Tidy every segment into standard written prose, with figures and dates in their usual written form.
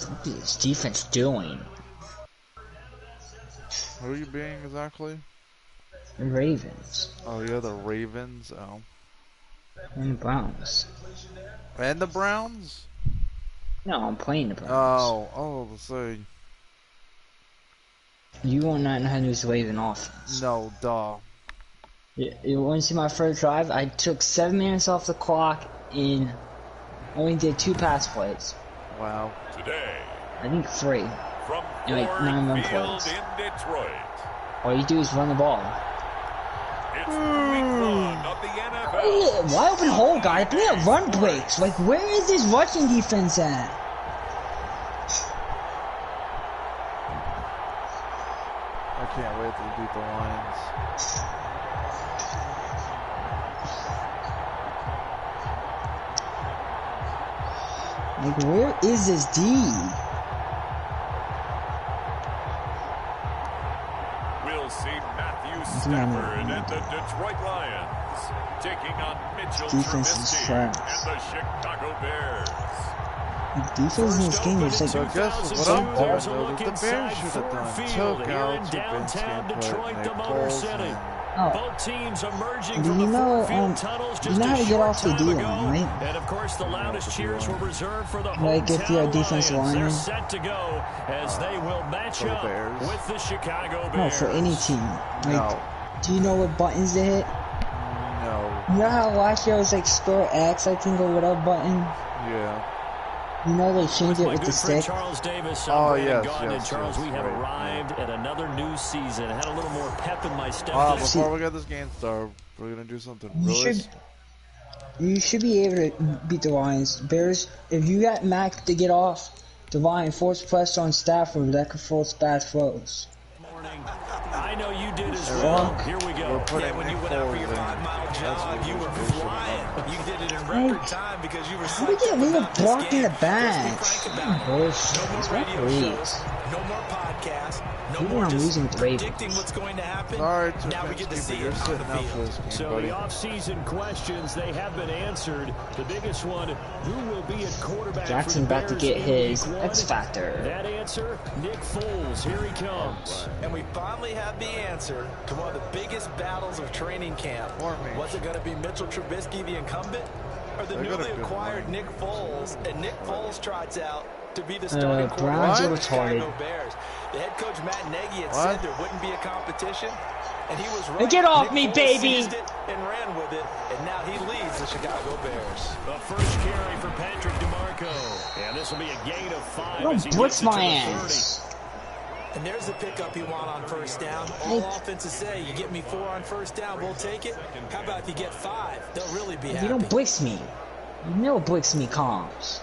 What is this defense doing? Who are you being exactly? The Ravens. Oh, yeah, the Ravens. Oh. And the Browns. And the Browns? No, I'm playing the Browns. Oh, let's see. You will not know how to use the Raven offense. No, duh. You want to see my first drive? I took 7 minutes off the clock and only did 2 pass plays. Wow. Today, I think 3. from And like 9 run Field plays. in Detroit, All you do is run the ball. it's week 1 of the NFL. Why open hole, guy? Play a run breaks. Like, where is this rushing defense at? I can't wait to beat the Lions. Like, where is this D? We'll see Matthew Stafford and the Detroit Lions taking on Mitchell Defense is Trubisky trash. and the Chicago Bears. The defense in this game is like So guess what I'm doing, though, that the Bears should have done. Took out Trubisky and put Nick Foles in. Oh. Both teams emerging Do from you the know, field tunnels just you know how a to get off the short D time line, ago. right? And of course, the loudest cheers were reserved for the Like if you're a defensive Lions. They're lineman. set to go as they will match For the up Bears. with the Chicago No, Bears. for any team. Like, No. do you know what buttons to hit? No. You know how last year it was like square X, I think, or whatever button? Yeah. You know they changed it My with good the friend stick? Charles Davis. Oh, Brandon yes, Gaudin. yes, Charles, yes, we have right, arrived at another new season. Had a little more pep in my step. Before we get this game started, we're gonna do something You really. You should be able to beat the Lions. Bears, if you got Mac to get off the line, force pressure on Stafford, that could force bad throws. I know you did as well. Here we go. We're putting When you Nick went out for Foles your in. 5-mile jog, you were flying. You did it in record time because you were How did psyched you leave about a this block in game. the Let's back? be frank about it. Bullshit. No It's more not radio great. shows, no more podcasts, no Even more I'm just losing to Ravens. predicting what's going to happen. Sorry, Now we get to see you're it on sitting the out for field. this game, So buddy. the off-season questions, they have been answered. The biggest one, who will be at quarterback Jackson for the about to Bears get in his week 1? X Factor. That answer, Nick Foles. Here he comes. And we finally have the answer to one of the biggest battles of training camp. Formation. Was it going to be Mitchell Trubisky, the incumbent, or the They got a newly good acquired line. Nick Foles? And Nick Foles trots out to be the starting Browns quarterback are for the Chicago retarded. Bears. The head coach Matt Nagy had What? said there wouldn't be a competition, and he was right. Get off Nick me, Foles baby! seized it and ran with it, and now he leads the Chicago Bears. The first carry for Patrick DeMarco. And this will be a gain of 5 Don't as he blitz gets it to my the 30. ass. And there's the pickup you want on first down. All offenses say, you get me 4 on first down, we'll take it. How about if you get 5? They'll really be happy. You don't blitz me. You never blitz me, comms.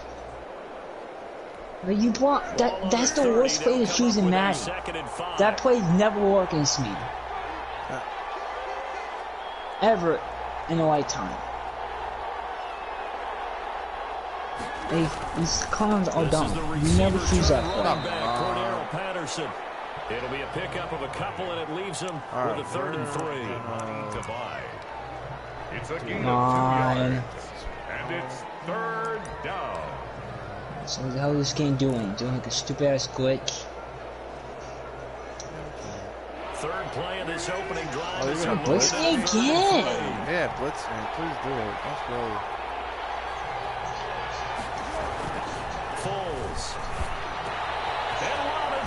Like you block that. That's the worst play to choose in Madden. That play never worked against me. Ever in a lifetime. These clowns are dumb. You never choose that play. Patterson. It'll be a pickup of a couple, and it leaves him with a 3rd and 3. Divide. It's a gain Come of 2 on. yards, and it's 3rd down. So what the hell is this game doing? Doing like a stupid ass glitch? Third play of this opening drive. Oh, you're is gonna a blitz me again? Yeah, blitz me. Please do it. Let's go. Foles.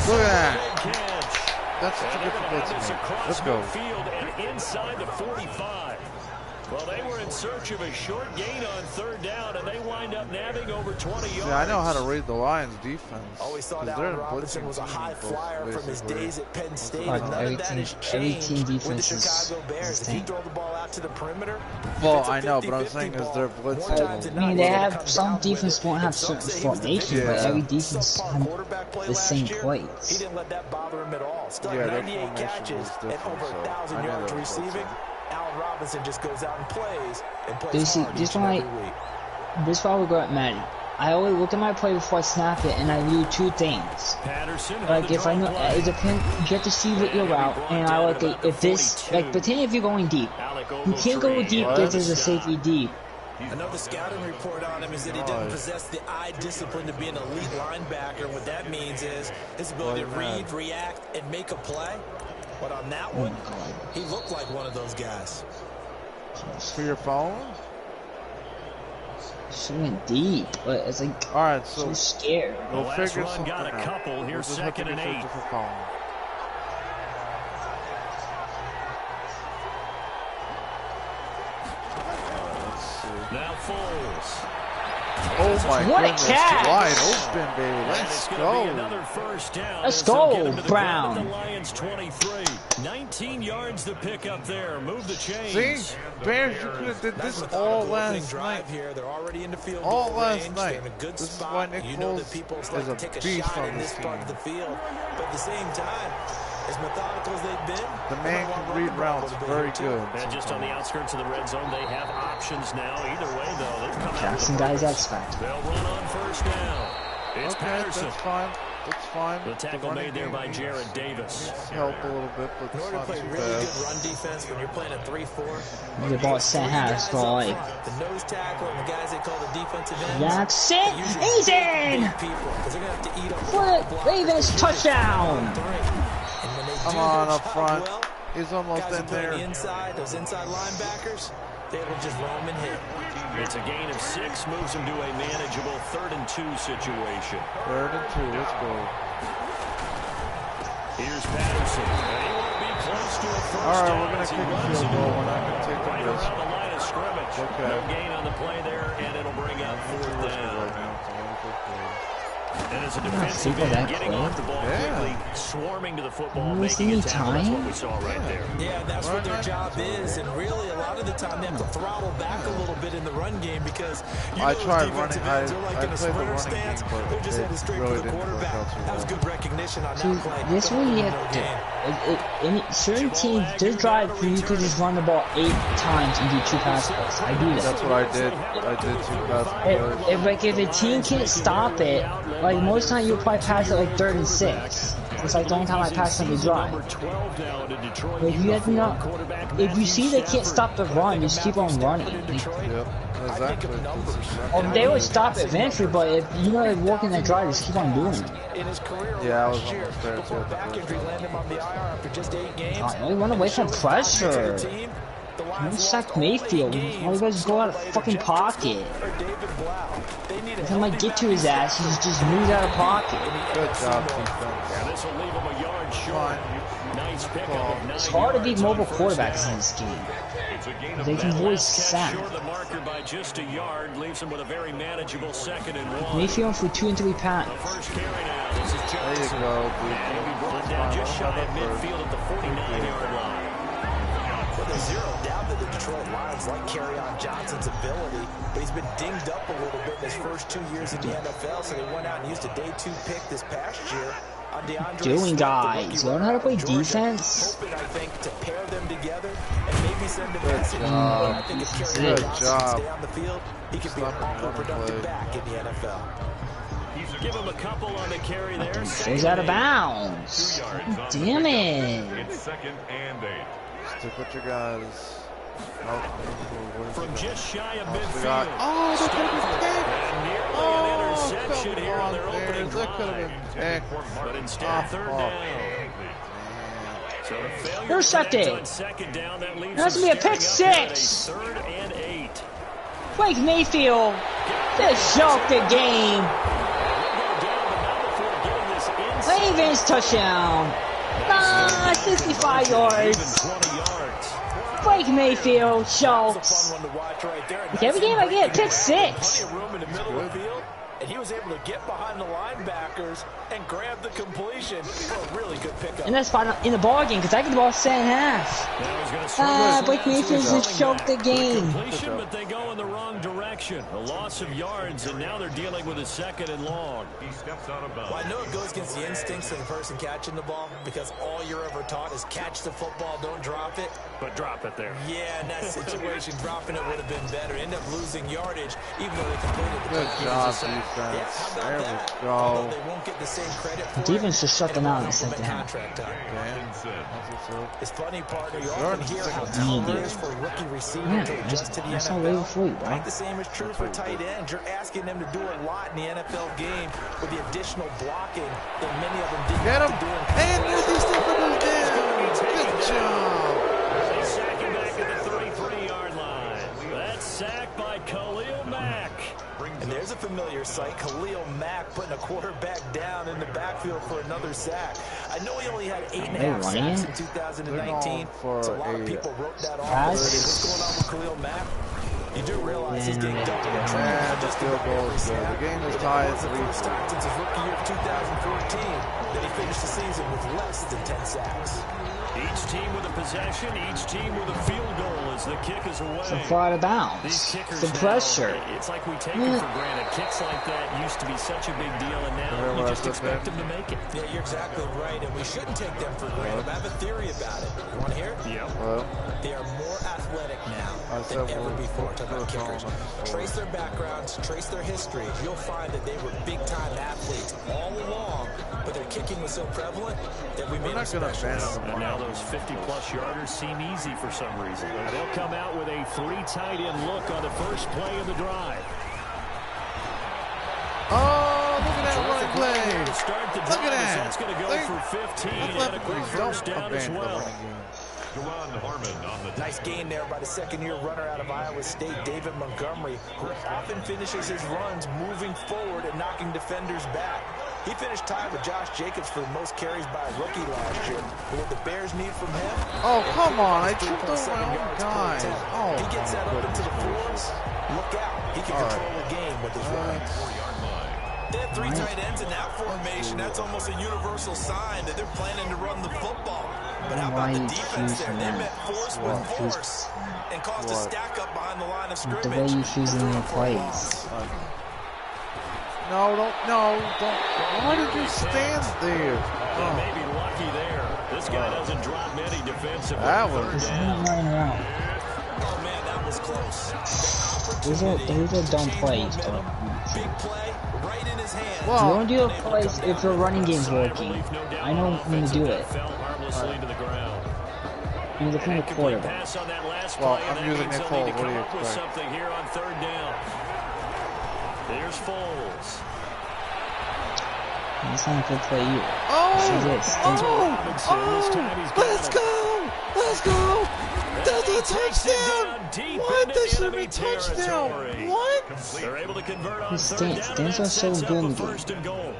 Look at that. Big catch. That's such a And good they're gonna have blitz this me. across Let's go. midfield and inside the 45. Well, they were in search of a short gain on 3rd down, and they wind up nabbing over 20 yards. See, I know how to read the Lions defense. Always thought 'cause they're Allen a Robinson blitzing was a team, high flyer from his basically. days at Penn State. Like None every of that team- has every changed team with the defense is Chicago Bears. the If you same. throw the ball out to the perimeter, Well, it's a I know, but I'm 50-50 saying is ball. their More blitzing. times than I mean, not, they he's gonna have come some down with defense it. won't have And some certain say he was the formation, biggest but every subpar defense have quarterback play the last same year. plays. He didn't let that bother him at all. Still Yeah, had their 98 formation catches was and different, over so 1,000 I know yards they were blitzing. receiving. Allen Robinson just goes out and plays You see, hard this each and one every week. This is why we go at Madden. I always look at my play before I snap it, and I do 2 things. Patterson. Like if I know it depends, you get to see what your route, and I like it, if this, like pretend if you're going deep, you can't go deep because there's a safety deep. Another scouting report on him is that he doesn't possess the eye discipline to be an elite linebacker. And what that means is his ability to read, react, and make a play. But on that one, he looked like one of those guys. For your phone? Shooting deep, but it's like so scared. We'll figure something got a couple. Here's second and 8. Now Foles. Oh my goodness, wide open, baby. Let's go. Let's go, Brown. The Lions 23. 19 yards to pick up there. Move the chains. See, Bears, you could have did this all last night. They're already in the field. All last night. This is why Nick Foles is a beast on this part of the field. But at the same time, as methodical as they've been, the man can read routes very good. And just on the outskirts of the red zone, they have options now. Either way, though, they've come Jackson guys X factor. They'll run on first down. It's Patterson. That's fine. That's fine. The tackle made there by Jared Davis. Help a little bit, but in order to play really good run defense when you're playing a 3-4. The ball sent half for like the nose tackle and the guys they call the defensive ends. Jackson, he's in. Flip, Ravens touchdown. Come on up front. He's almost in there. Those inside linebackers, they will just roam and hit. It's a gain of 6, moves him to a manageable 3rd and 2 situation. 3rd and 2, let's go. Here's Patterson. He won't be close to a first All right, down. we're going to kick a field goal. We're not going to take the right risk. around the line of scrimmage. Okay. No gain on the play there, and it'll bring up 4th down. And as a defensive end, getting off the ball quickly, swarming to the football, making it tackle. That's what we saw right there. Yeah, that's what their job is. And really, a lot of the time, they have to throttle back a little bit in the run game because I tried running. I played the running stance, game, but they're just headed straight for the quarterback. That was good recognition on that play. This one you have to. Certain teams, their drive, you could just run the ball 8 times and do 2 pass plays. I do that. That's what I did. I did 2 pass plays. If a team can't stop it, like most time you'll probably pass it like 3rd and 6. It's like the only time I pass on the drive. But you have to know, if you see they can't stop the run, just keep on running. Yep, exactly. They would stop it eventually, but if you know they're working that drive, just keep on doing it. Yeah, I was almost there too. They run away from pressure. You sack Mayfield. All you guys go out of fucking pocket. If I might get to his ass, he just moves out of pocket. Good job, defense. This will leave him a yard short. Nice pickup. It's hard to beat mobile quarterbacks in this game. They can always sack. The marker by just a yard leaves him with a very manageable 2nd and 1. Mayfield for 2 and 3 pounds. First carry now. This is there you go, dude. And he'll be brought down just shy of midfield at the 49-yard line. Well, there's zero doubt that the Detroit Lions like Kerryon Johnson's ability, but he's been dinged up a little bit in his first 2 years in the NFL, so they went out and used a day 2 pick this past year. Doing, guys, learn how to play defense. Hoping, I think, to pair them together and maybe send a message. I think if Kerryon Johnson stay on the field, he could be an awful productive back in the NFL. Give him a couple on the carry there. He's out of bounds. Damn it. It's 2nd and 8. Stick with your guys. From just shy of midfield. Oh, that could have been picked. An interception here on their opening that could have been picked. But instead, 3rd down. So the failure intercepted. on 2nd down, that leaves That's gonna be a pick 6. 3rd and 8. Blake Mayfield just choked the game. Ravens touchdown. 65 yards. Blake Mayfield chokes. Every game I get pick 6. And he was able to get behind the linebackers and grab the completion for a really good pickup. And that's fine in the ball game because I get the ball set in half. Blake Mayfield just choked the game. But they go in the wrong direction. A loss of yards, and now they're dealing with a 2nd and long. He steps out of bounds. Well, I know it goes against the instincts of the person catching the ball because all you're ever taught is catch the football, don't drop it. But drop it there. Yeah, in that situation, dropping it would have been better. End up losing yardage, even though they completed the good job, defense. defense. There we go. They won't get the same credit for Defense just shut them out in the second half. It's funny, partner. You often hear how tough it is for a rookie receiver to adjust to the NFL. I think the same is true for tight ends. You're asking them to do a lot in the NFL game with the additional blocking that many of them didn't have to do. And these defenders down. Good job. They sack him back at the 33-yard line. That's sacked by Khalil Mack. And there's a familiar sight, Khalil Mack putting a quarterback down in the backfield for another sack. I know he only had 8.5 sacks in 2019, so a lot of people wrote that off. What's going on with Khalil Mack? You do realize he's getting double the and just field goals. The game is tied. It's the first time since his rookie year of 2014 that he finished the season with less than 10 sacks. Each team with a possession, each team with a field goal as the kick is away. So far out of bounds. These kickers the pressure. Now, it's like we take them for granted. Kicks like that used to be such a big deal, and now you just expect them to make it. Yeah, you're exactly right, and we shouldn't take them for granted. I have a theory about it. You want to hear it? Yeah. They are more athletic now than ever before. Talk about kickers. Trace their backgrounds, trace their history. You'll find that they were big-time athletes all along, but their kicking was so prevalent that we made them special. And now those 50-plus yarders seem easy for some reason. They'll come out with a 3 tight end look on the first play of the drive. Oh, look at that running play. Look at that. That's going to go for 15 and a quick first down as well. Nice gain there by the second-year runner out of Iowa State, David Montgomery, who often finishes his runs moving forward and knocking defenders back. He finished tied with Josh Jacobs for the most carries by a rookie last year. But what the Bears need from him? Oh, come on. I tripped over my own guy. Oh, he gets that open to the floors. Look out. He can control the game with his running. They have 3 tight ends in that formation. That's almost a universal sign that they're planning to run the football. But how about the defense there? They met force with force and caused a stack up behind the line of scrimmage. The way you choosing your plays. No, don't. Why did you stand there? They may be lucky there. This guy doesn't drop many defensive. That was running around. Oh man, that was close. These are dumb plays, but big play right in his hand. you don't do a play if your running game's working. I know when to do it. You're the kind of quarterback. Well, I'm using Nick Foles. What do you expect? Something here on 3rd down. There's Foles. That's not a good play either. Let's go! That's a touchdown! What? That should be a touchdown! What? They're able to convert on His stance are so good in the game.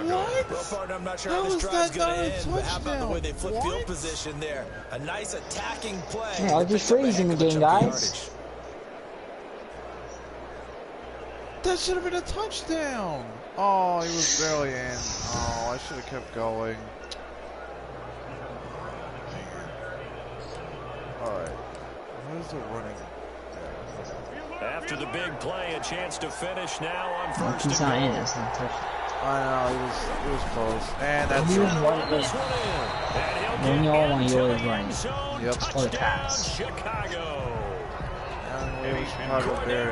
What? Well, partner, I'm not sure how this drive's going to end, but how about the way they flip field position there? A nice attacking play. Hey, I'll just freeze in the game, guys. That should have been a touchdown. Oh, he was barely in. Oh, I should have kept going. Alright. Where's the running? After the big play, a chance to finish now on 1st He's not in. It's and not touchdown. I know, he was close. And that's He was it. right there. Then you all want yours running. Yep. Or the pass. Chicago. And we have Chicago Bear I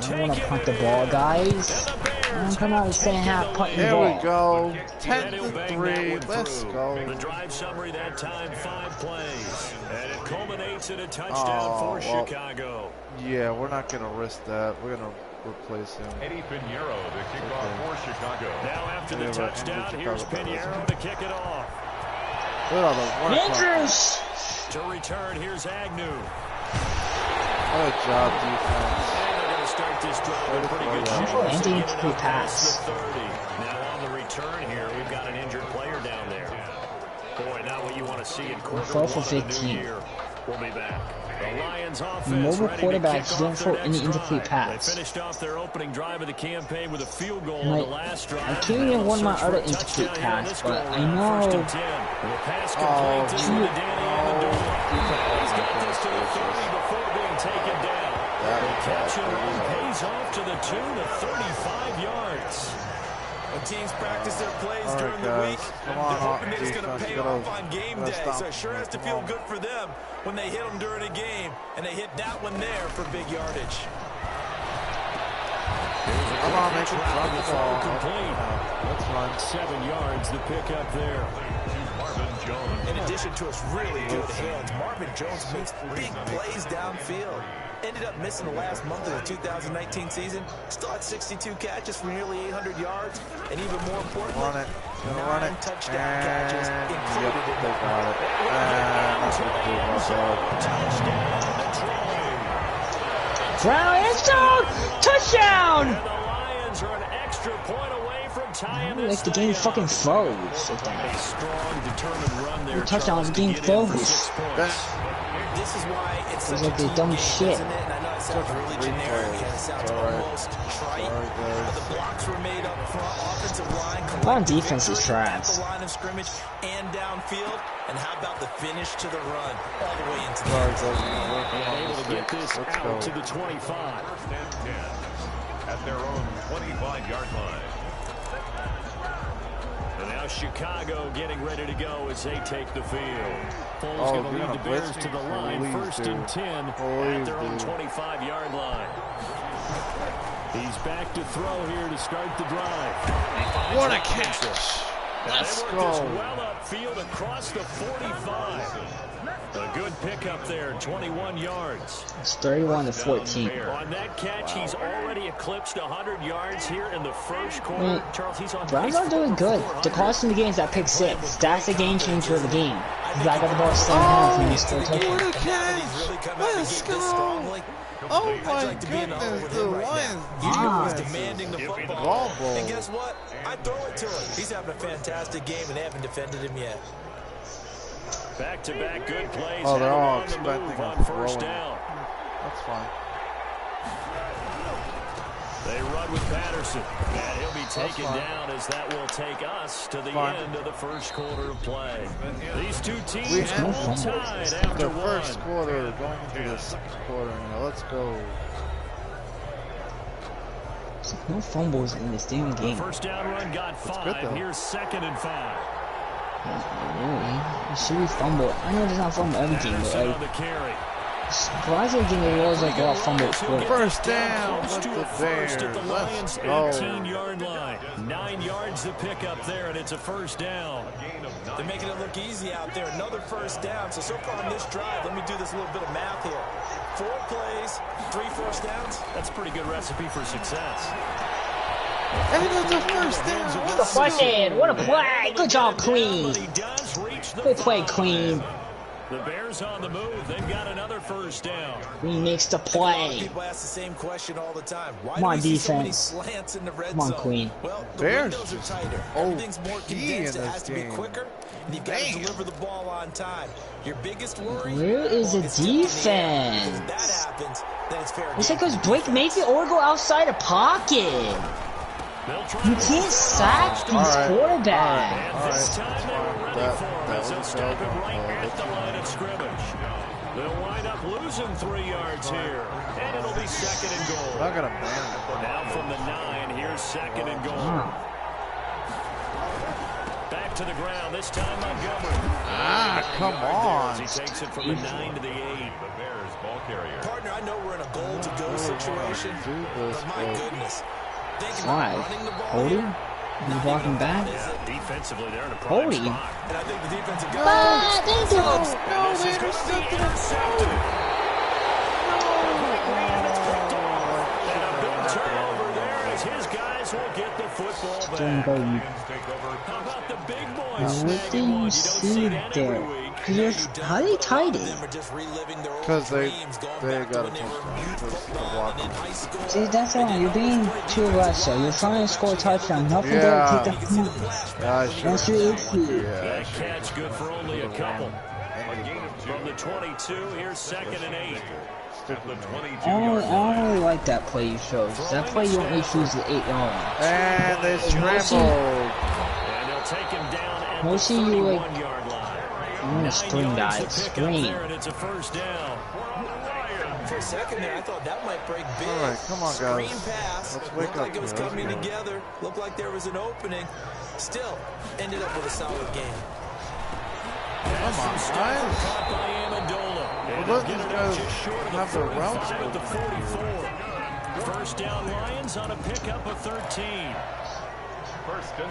don't want to punt the ball, guys. Don't come out and second half punting the There ball. we go. 10-3. Let's go. The drive summary that time, 5 plays. And it culminates in a touchdown for Chicago. Yeah, we're not going to risk that. We're going to replace him. Eddie Pinheiro, the kickoff for Chicago. Now after the touchdown, here's Pinheiro to kick it off. Look at all the Andrews! To return, here's Agnew. Good job, defense. And they're going to start this drive in pretty good shape. Anti-incomplete pass. Now on the return here, we've got an injured player down there. Boy, not what you want to see in quarter 4 for 1 of the 15. new year. We'll be back. The Lions offense Mobile ready to quarterbacks kick don't off throw their any next incomplete drive. pass. They finished off their opening drive of the campaign with a field goal Like, on the last drive. I can't even win my other incomplete pass, but I know. The pass complete to Danny Amendola. He's got this to the 30 before being taken down. The catch and run pays off to the tune of 35 yards. When teams practice their plays during the week, they're hoping that it's going to pay off on game day. So it sure has to feel good for them when they hit them during a game, and they hit that one there for big yardage. Here's Come on, make it drop the ball. Complete. That's fine. 7 yards, the pickup there. Marvin Jones. In addition to his really good hands, Marvin Jones makes big plays downfield. Ended up missing the last month of the 2019 season. Still had 62 catches for nearly 800 yards. And even more importantly, 9 touchdown catches included in They got it. Brown end zone! Touchdown! And the Lions are an extra point away from tying this Like the game fucking froze. A strong, determined run there. Touchdown, the game froze. This is why it's such like a they team dumb game, shit. isn't it? And I know it sounds really generic and it sounds almost trite. The blocks were made up front, offensive line. On defense is At trash. the line of scrimmage and downfield. And how about the finish to the run all the way into the Able to get this out to the 25. First and 10 at their own 25-yard line. And now Chicago getting ready to go as they take the field. Foles going to lead the Bears to the line. First and 10 at their own 25-yard line. He's back to throw here to start the drive. What a catch! Let's go. Well upfield across the 45. A good pickup there, 21 yards. It's 31-14. On that catch, he's already eclipsed 100 yards here in the first quarter. Charles, he's on Browns are doing good. The cost in the game is that pick 6. That's the game changer of the game. Because I got the ball 7 hands and he scored a touchdown. What a catch! Let's go! Oh my goodness, the Lions demanding the football. And guess what? I throw it to him. He's having a fantastic game and they haven't defended him yet. Back-to-back good plays. Oh, they're all on the expecting move him on to first roll. down. That's fine. They run with Patterson, and he'll be taken down as that will take us to the end of the first quarter of play. These two teams all tied after the first quarter going into the second quarter. Now let's go. No fumbles in this damn game. First down run got 5. Here's 2nd and 5. Really? It should be fumble. I know there's not fumble every game, but like, surprisingly, game it was like a lot of fumbles. First down with the Bears. Let's go. 18-yard line. 9 yards to pick up there, and it's a first down. They're making it look easy out there. Another first down. So far on this drive, let me do this little bit of math here. 4 plays, 3 first downs. That's a pretty good recipe for success. And it's a first down. What a play! What a play! Good job, Queen. Good play, Queen. The Bears on the move. They've got another first down. Queen makes the play. People ask the same question all the time. Why Come on, do we see so many defense. slants in the red Come on, zone? Queen. Well, the Bears. windows are tighter. Oh, Everything's more condensed. It has to be game. quicker, and you've got to deliver the ball on time. Your biggest worry? Where is the defense? If that happens, then it's fair game. It's like because Blake Mayfield or go outside the pocket. You can't sack these quarterbacks. And this time they were ready for him as they'll stop him right at the line of scrimmage. They'll wind up losing 3 yards here, and it'll be 2nd and goal. Not gonna man it. Now from the 9, here's 2nd and goal. Back to the ground, this time Montgomery. Come on. He takes it from the 9 to the 8. The Bears ball carrier. Partner, I know we're in a goal-to-go situation, but my goodness. Why? Holding? He's walking back? Yeah, defensively, they're in a prime Holding? spot. And I think the defensive Thank you. No, they intercepted. And a big turnover there as his guys will get the football back. How about the big boys Now, what do snagging one? you You don't see see that every there? week. How they tied it? Because they got a touchdown. See, that's wrong. You're being too aggressive. You're trying to score a touchdown. Nothing to take the point. That's your issue. That catch good for only a couple. From the 22, here's 2nd and 8. I don't really like that play you showed. That play you only choose the 8-yard line. And they scrambled. And they'll take him down at the Mostly you like 31-yard line. I'm gonna scream, guys. Scream. And it's a first down. For a second there, I thought that might break big. All right, come on, guys. Screen pass. Let's wake Looked up like it was here. coming together. Looked like there was an opening. Still, ended up with a solid game. Come on, guys. Caught by Amendola. Well, let these guys have their routes at the 44. First down Lions on a pickup of 13.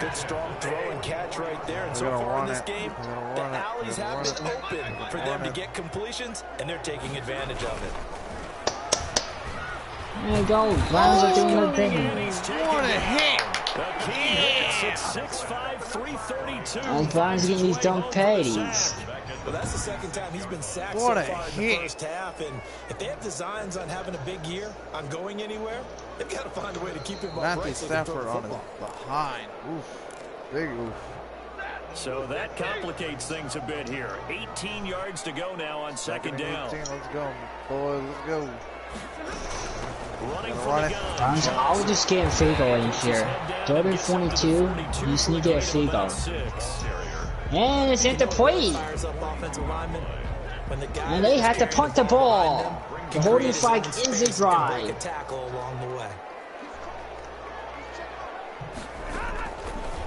Good strong throw and catch right there. And so far in this game, the alleys have been open for them to get completions, and they're taking advantage of it. There you go. Browns are doing their thing. What a hit! The key hits at 6'5", 332. Browns getting these dumb penalties. Well, that's the second time he's been sacked What so a far in the hit. first half. And if they have designs on having a big year, on going anywhere, they've got to find a way to keep him upright. Matthew Stafford on his behind. Oof. Big oof. So that complicates things a bit here. 18 yards to go now on second down. 18, let's go, boys. Let's go. Running for the gun. I would just get a field goal in here. 3rd and 42. You just need to get a field goal. And it's incomplete. And they had to punt the ball. The holding flag is a drive.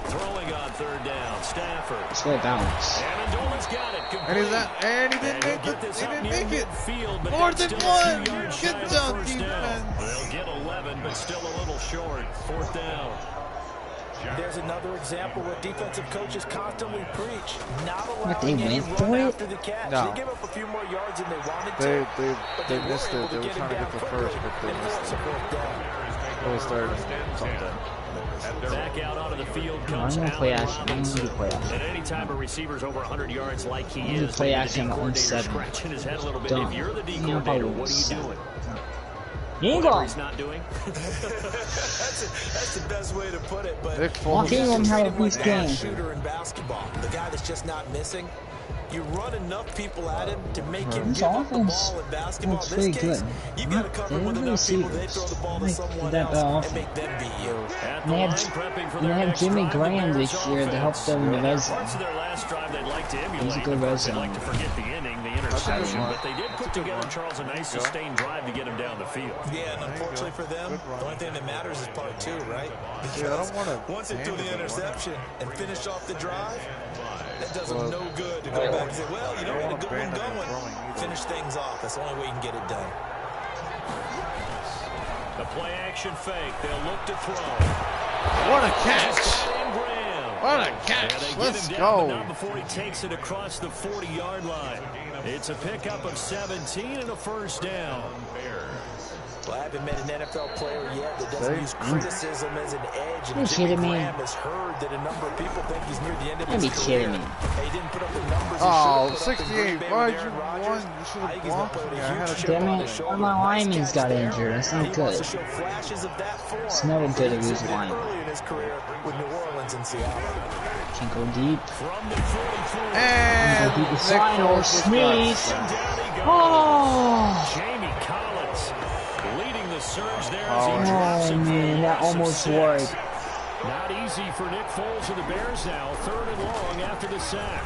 Throwing on third down, Stafford. It's going to bounce. Amendola's got it. And he's that, and he didn't make it. He didn't make it. More than one. Good job, defense. They'll get 11, but still a little short. Fourth down. There's another example where defensive coaches constantly preach, not What, they allowing any went run for it? after the catch. No. They give up a few more yards than they wanted They to. but missed were it. able They were trying to get the first, but they missed it. It was 3rd and something. Back out onto the field I'm comes going to play Allen action. I'm going to Robinson. play action. At any time a receiver's over 100 yards like he I'm gonna is, play maybe the action D on coordinator 7. scratching his head a little bit. Dumb. If you're the D You know, coordinator, probably what are you 7. doing? Ingram. Whatever he's not doing. That's the best way to put it. But Nick Foles. Ingram had a treat him good like a game. shooter in basketball, the guy that's just not missing. You run enough people at him to make him This give up the offense ball in basketball. looks In this pretty case, good. you got to cover him with They're enough people. They receivers. throw the ball to Like someone that else often. and make them beat you. At And the they had, line, prepping for and they their had next Jimmy drive, the Graham Bears this year to help offense. them in the red Parts zone. of their last drive they'd like to emulate. He's a good Of course, red they'd like zone. to forget the inning, the interception, one. but they did put together, Charles, a nice sustained drive to get him down the field. Yeah, and unfortunately for them, the only thing that matters is part 2, right? Yeah, I don't want to. Once they do the interception and finish off the drive, that does them no good to go back and say, well, you know, we had a good one going. Finish things off. That's the only way you can get it done. The play action fake. They'll look to throw. What a catch! What a Yeah, catch! they Let's get him down, but go. not before he takes it across the 40-yard line. It's a pickup of 17 and a first down. Well, I haven't met an NFL player yet that doesn't use criticism as an edge. You And Jimmy kidding me? Graham has heard that a number of people think he's near the end of You're his kidding career. me. Hey, he didn't put up the numbers he Oh, should have put up in Green 68. Bay Why'd with you Aaron Rodgers. run? You should I have think he's gonna blocked play me. with a I had huge a chip Damn on it. his All shoulder. my Nice linemen's catch got there. injured. That's He not wants good. to show flashes of that form. It's never good to lose He line. did early in his career with New Orleans and Seattle. Can't go deep. From the 44. And Go deep Nick beside or Foles just sneeze. got Down he goes. Oh! Jamie Collins leading the surge there as Oh, he drops Oh it for a man, that loss of almost 6. worked. Not easy for Nick Foles and the Bears now. 3rd and long after the sack.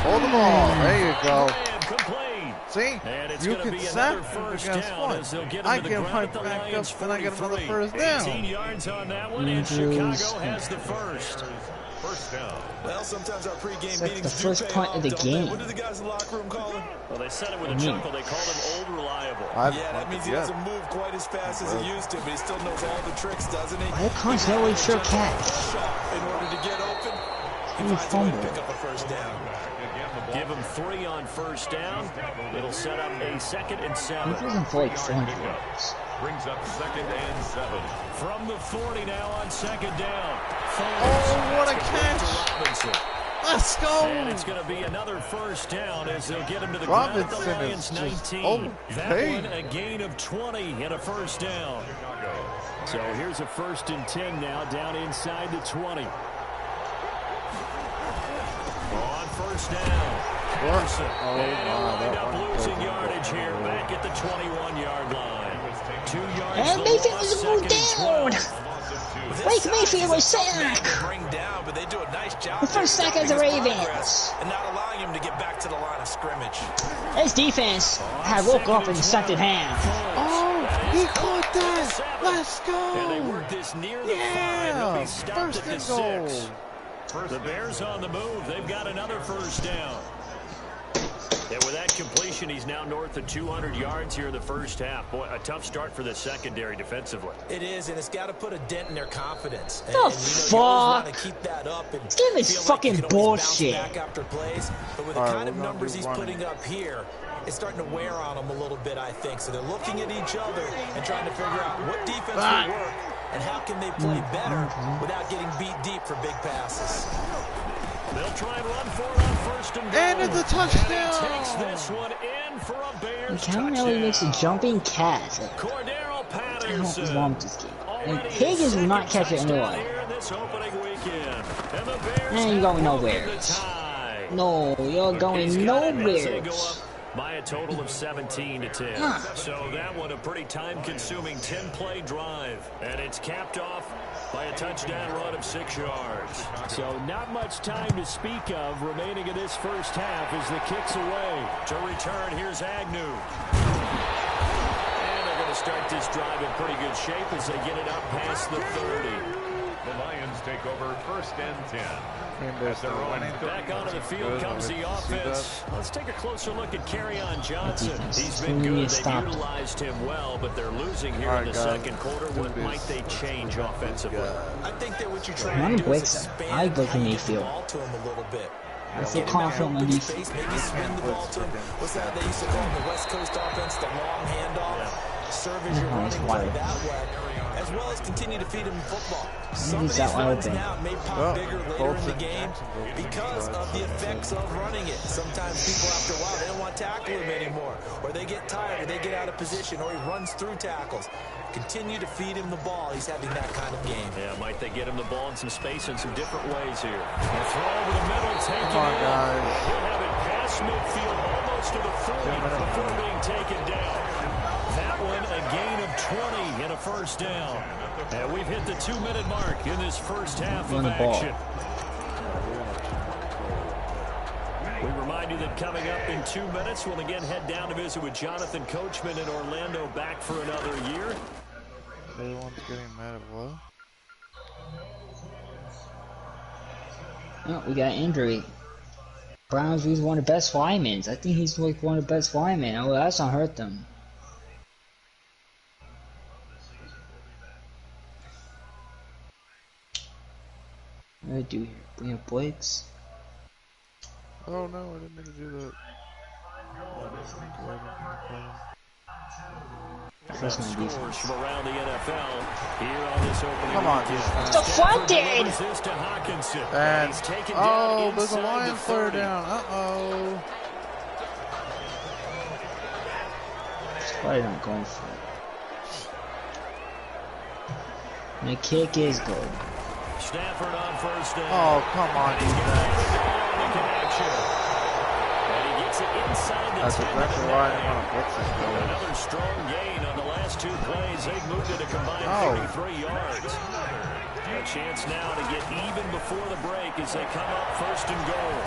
Hold the ball. There you go. Graham complete. See? And it's You going to can be sack another first against down one. as they'll get I him to the get ground right at the back up, Lions' then I get another 43. first down. 18 yards on that one, and Andrews. Chicago has the first. First down. Well, sometimes our pregame It's like meetings the do first pay punt off, of the don't game. they? What do the guys in the locker room call him? Well, they said it with a chuckle. They called him old reliable. Yeah, that means he doesn't move quite as fast as he used to, but he still knows all the tricks, doesn't he? Why can't no way sure catch? In order to get open, he He finds a way to fumbled. pick up a first down. Give him 3 on first down. It'll set up a 2nd and 7. He doesn't play like 400 yards. Brings up 2nd and 7. From the 40 now on 2nd down. Oh, what a catch. Robinson. Let's go. And it's going to be another first down as they'll get him to the ground at the Robinson Lions is just 19. That okay. one a gain of 20 and a first down. So here's a 1st and 10 now down inside the 20. On first down. Henderson. Oh, And he'll wow, wind that up one losing doesn't yardage here back at the 21-yard line. 2 yards And the Mayfield loss, is moved 2nd and down. 12. Blake Mayfield was sacked. Bring down, but they do a nice job. The first sack as the Ravens. And not allowing him to get back to the line of scrimmage. This defense had woke up in the second half. Oh, he caught that. Let's And they go. work this near the 5. Yeah. They'll be stopped First at and the goal. 6. The Bears on the move. They've got another first down. And with that completion, he's now north of 200 yards here in the first half. Boy, a tough start for the secondary defensively. It is, and it's got to put a dent in their confidence. And, the fuck? You want to keep that up and this game is fucking like bullshit. Back after plays, but with the kind of numbers he's putting up here, it's starting to wear on them a little bit, I think. So they're looking at each other and trying to figure out what defense will work and how can they play better without getting beat deep for big passes. They'll try and run for it on first and goal. And it's a touchdown. And he takes this one in for a Bears touchdown. Calvin makes a jumping catch. Cordero What's Patterson. wrong with this game? And Higgins will not catch it anyway. And you're going nowhere. No, you're going nowhere. By a total of 17 to 10. So that one a pretty time-consuming 10-play drive. And it's capped off by a touchdown run of 6 yards. So not much time to speak of remaining in this first half as the kick's away. To return, here's Agnew. And they're going to start this drive in pretty good shape as they get it up past the 30. The Lions take over first and 10. Back onto the field comes the offense. Let's take a closer look at Kerryon Johnson. He's been good. They've utilized him well, but they're losing here in the second quarter. What might they change offensively? I think that what you're trying to do is expand the ball to him a little bit. I feel confident in defense. Maybe spin the ball to him. What's that they used to call the West Coast offense, the long handoff? Serve as your running play that way, as well as continue to feed him football. Some of these runs now may pop bigger later in the game because of the effects of running it. Sometimes people, after a while, they don't want to tackle him anymore, or they get tired, or they get out of position, or he runs through tackles. Continue to feed him the ball. He's having that kind of game. Yeah, might they get him the ball in some space in some different ways here. And throw over the middle, take it in. He'll have it past midfield, almost to the 40 before being taken down. That one, a gain of 20 and a first down. And we've hit the 2-minute mark in this first half of action. We remind you that coming up in 2 minutes, we'll again head down to visit with Jonathan Coachman in Orlando, back for another year. Everyone's getting mad at what? Oh, we got injury. Browns lose one of the best linemen. I think he's like one of the best linemen. Oh, that's not hurt them. What do I do here? Bring up Blakes. Oh no, I didn't mean to do that. That's my defense. From around the NFL here on this opening. Come on, deflected! And oh, there's a Lions player down. Uh-oh. Probably not going for it. And the kick is good. Stafford on first down. Oh, come on, defense. And he gets it inside the 10. That's exactly why I want to blitz this goal. Another strong gain on the last 2 plays. They've moved it a combined 33 yards. A chance now to get even before the break as they come up first and goal.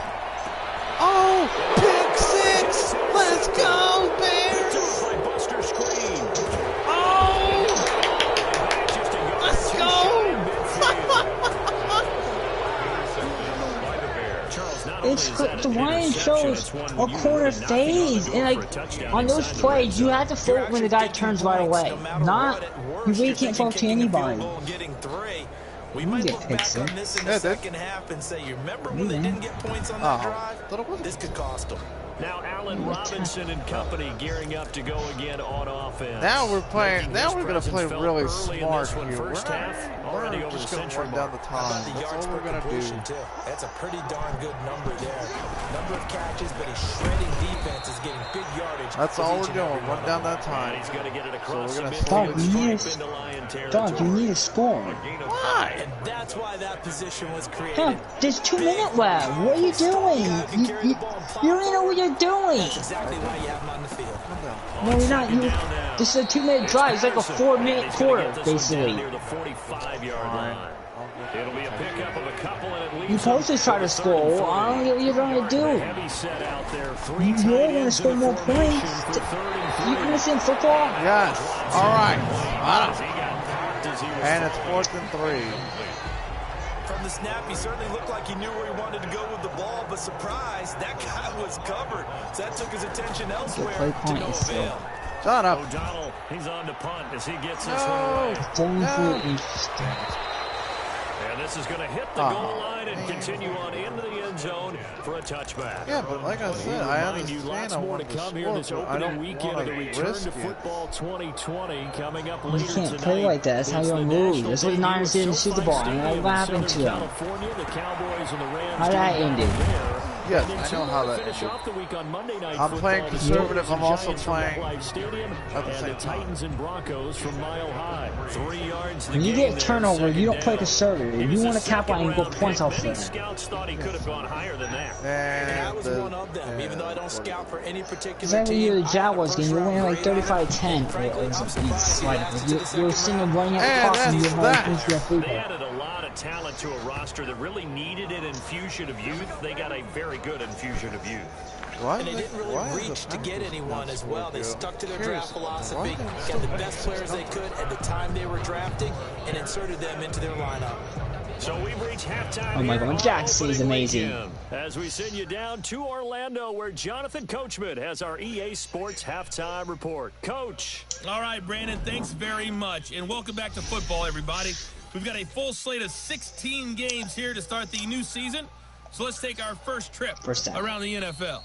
Oh, pick 6! Let's go, Bears! By Buster Screen. Oh! Let's go! It's the Lions shows a corner phase, and like on those plays, you have to fold when the guy turns right away. Not you really can't fold to anybody. We might look back on this in the second half and say, you remember when they didn't get points on that drive? This could cost them. Now Allen Robinson and company gearing up to go again on offense. Now we're playing. Now we're going to play really smart here. First half, already over the century down the time. That's all we're going to do. That's a pretty darn good number there. Number of catches, but he's shredding defense, is getting big yardage. That's all we're doing. Run down that time. He's going to get it across so we're the Dog, you need a score. Why? And that's why that position was created. There's 2 minutes left. What are you doing? You don't know what you're doing. That's exactly why you have him on the field. No, you're not. This is a 2-minute drive. It's like a 4-minute quarter, basically. Near the 45-yard line. It'll be a pickup of a couple and at least. You're supposed to try to score. I don't know what you're going to do. You really want to score more points. You understand football? Yes. All right. And it's 4th and 3. From the snap, he certainly looked like he knew where he wanted to go with the ball, but surprise, that guy was covered. So that took his attention elsewhere to no avail. Shut up. O'Donnell, he's on to punt as he gets this one away. And this is going to hit the goal line and continue on into the end zone for a touchback. Yeah, but like I said, I understand lots more to come here this opening weekend of the Return to Football 2020 coming up later tonight. You can't play like that. That's how you'll lose. That's what the Niners did in the Super Bowl. And what happened to them? How did that end? Yes, I know how that ended. I'm playing conservative. I'm also playing at the same time. When you get a turnover, you don't play conservative. If you want to cap on, you go points off them. And I was one of them, even though I don't scout for any particular every year the Jaguars game, you're winning like 35-10. You're single running out the clock and you're running through the They added a lot of talent to a roster that really needed an infusion of youth. They got a very good infusion of youth. And they didn't really reach to get anyone as well. They stuck to their draft philosophy, got the best players they could at the time they were drafting, and inserted them into their lineup. So we've reached halftime. Oh my God, Jackson is amazing. As we send you down to Orlando, where Jonathan Coachman has our EA Sports halftime report. Coach. All right, Brandon, thanks very much, and welcome back to football, everybody. We've got a full slate of 16 games here to start the new season. So let's take our first trip around the NFL.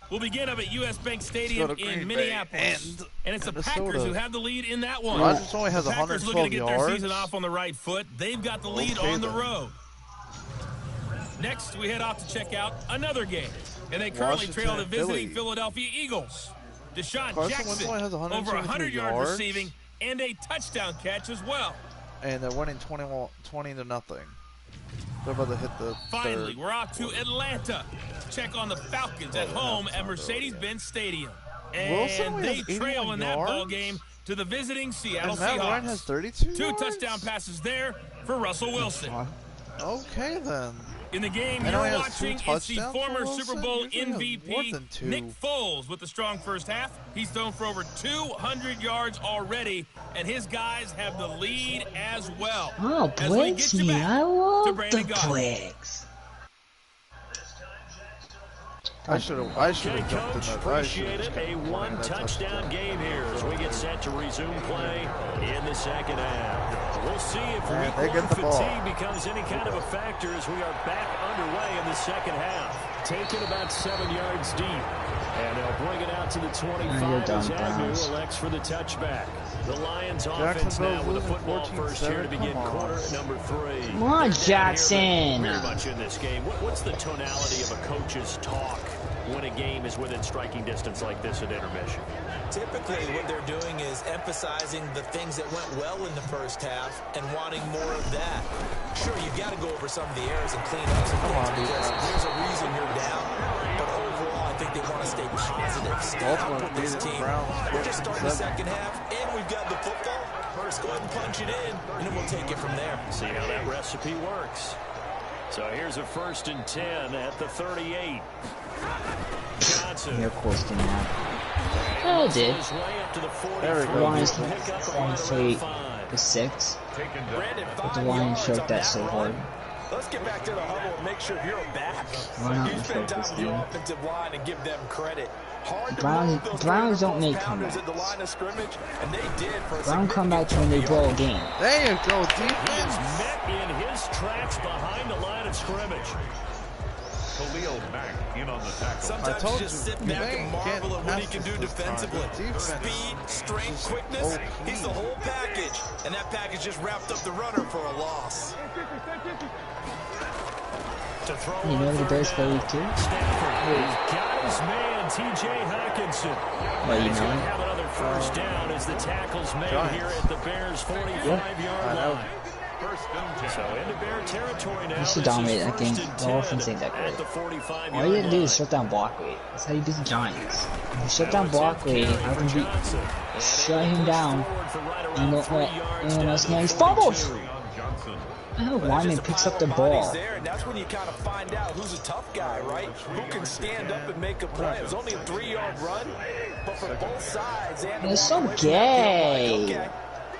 We'll begin up at U.S. Bank Stadium in Minneapolis. And it's the Packers who have the lead in that one. Rodgers only has the Packers 112 looking to get yards. their season off on the right foot. They've got the lead on the road. Next, we head off to check out another game. And they currently trail the visiting Philadelphia Eagles. Deshaun Jackson, over 100 yards receiving, and a touchdown catch as well. And they're winning 20-0. They're about to hit the Finally, third. we're off to Atlanta. Check on the Falcons at home at Mercedes-Benz Stadium. And they trail in that ball game to the visiting Seattle Seahawks. Seahawks. Has 32 Two yards? touchdown passes there for Russell Wilson. Okay, then. In the game you're watching, it's the former Super Bowl MVP, Nick Foles, with a strong first half. He's thrown for over 200 yards already, and his guys have the lead as well. Oh, blitz me. I love the blitz. I should have jumped in that. Appreciate it. A one-touchdown game here as we get set to resume play in the second half. We'll see if week-long fatigue becomes any kind of a factor as we are back underway in the second half. Taken about 7 yards deep. And they'll bring it out to the 25 as Agnew elects for the touchback. The Lions offense now with a football first here to begin quarter number 3. Come on, Jackson. Very much in this game. What's the tonality of a coach's talk when a game is within striking distance like this at intermission? Typically, what they're doing is emphasizing the things that went well in the first half and wanting more of that. Sure, you've got to go over some of the errors and clean up some things because there's a reason you're down. But overall, I think they want to stay positive, stay up with this team. We're just starting the second half, and we've got the football. First, go ahead and punch it in, and then we'll take it from there. See how that recipe works. So here's a 1st and 10 at the 38. Johnson. Of course, didn't happen. Oh, it did. There we go. Lions play the 6. But the Lions choked that so hard. Let's get back to the huddle and make sure you're back. You spend time with the offensive line and give them credit. Browns don't make comebacks. Brown comebacks when they blow a game. There you go, defense. Met in his tracks behind the line of scrimmage. Khalil Mack in on the tackle. Sometimes you just sit back and marvel at what he can do defensively. Speed, strength, quickness, he's the whole package. And that package just wrapped up the runner for a loss. You know the Bears play week 2? He's got his man, T.J. Hawkinson. Well, you know. Have another first down as the tackle's made here at the Bears' 45-yard line. So into Bear territory now. You should dominate that game. The offense ain't that great. All you gotta do is shut down Blockway. That's how you beat the Giants. If you shut down Blockway, have him shut him down, and don't let anyone else know he's fumbled. I know lineman picks up the ball. That's when you kind of find out who's a tough guy, right? Who can stand up and make a play. It was only a 3-yard run, but for both sides, it's so gay.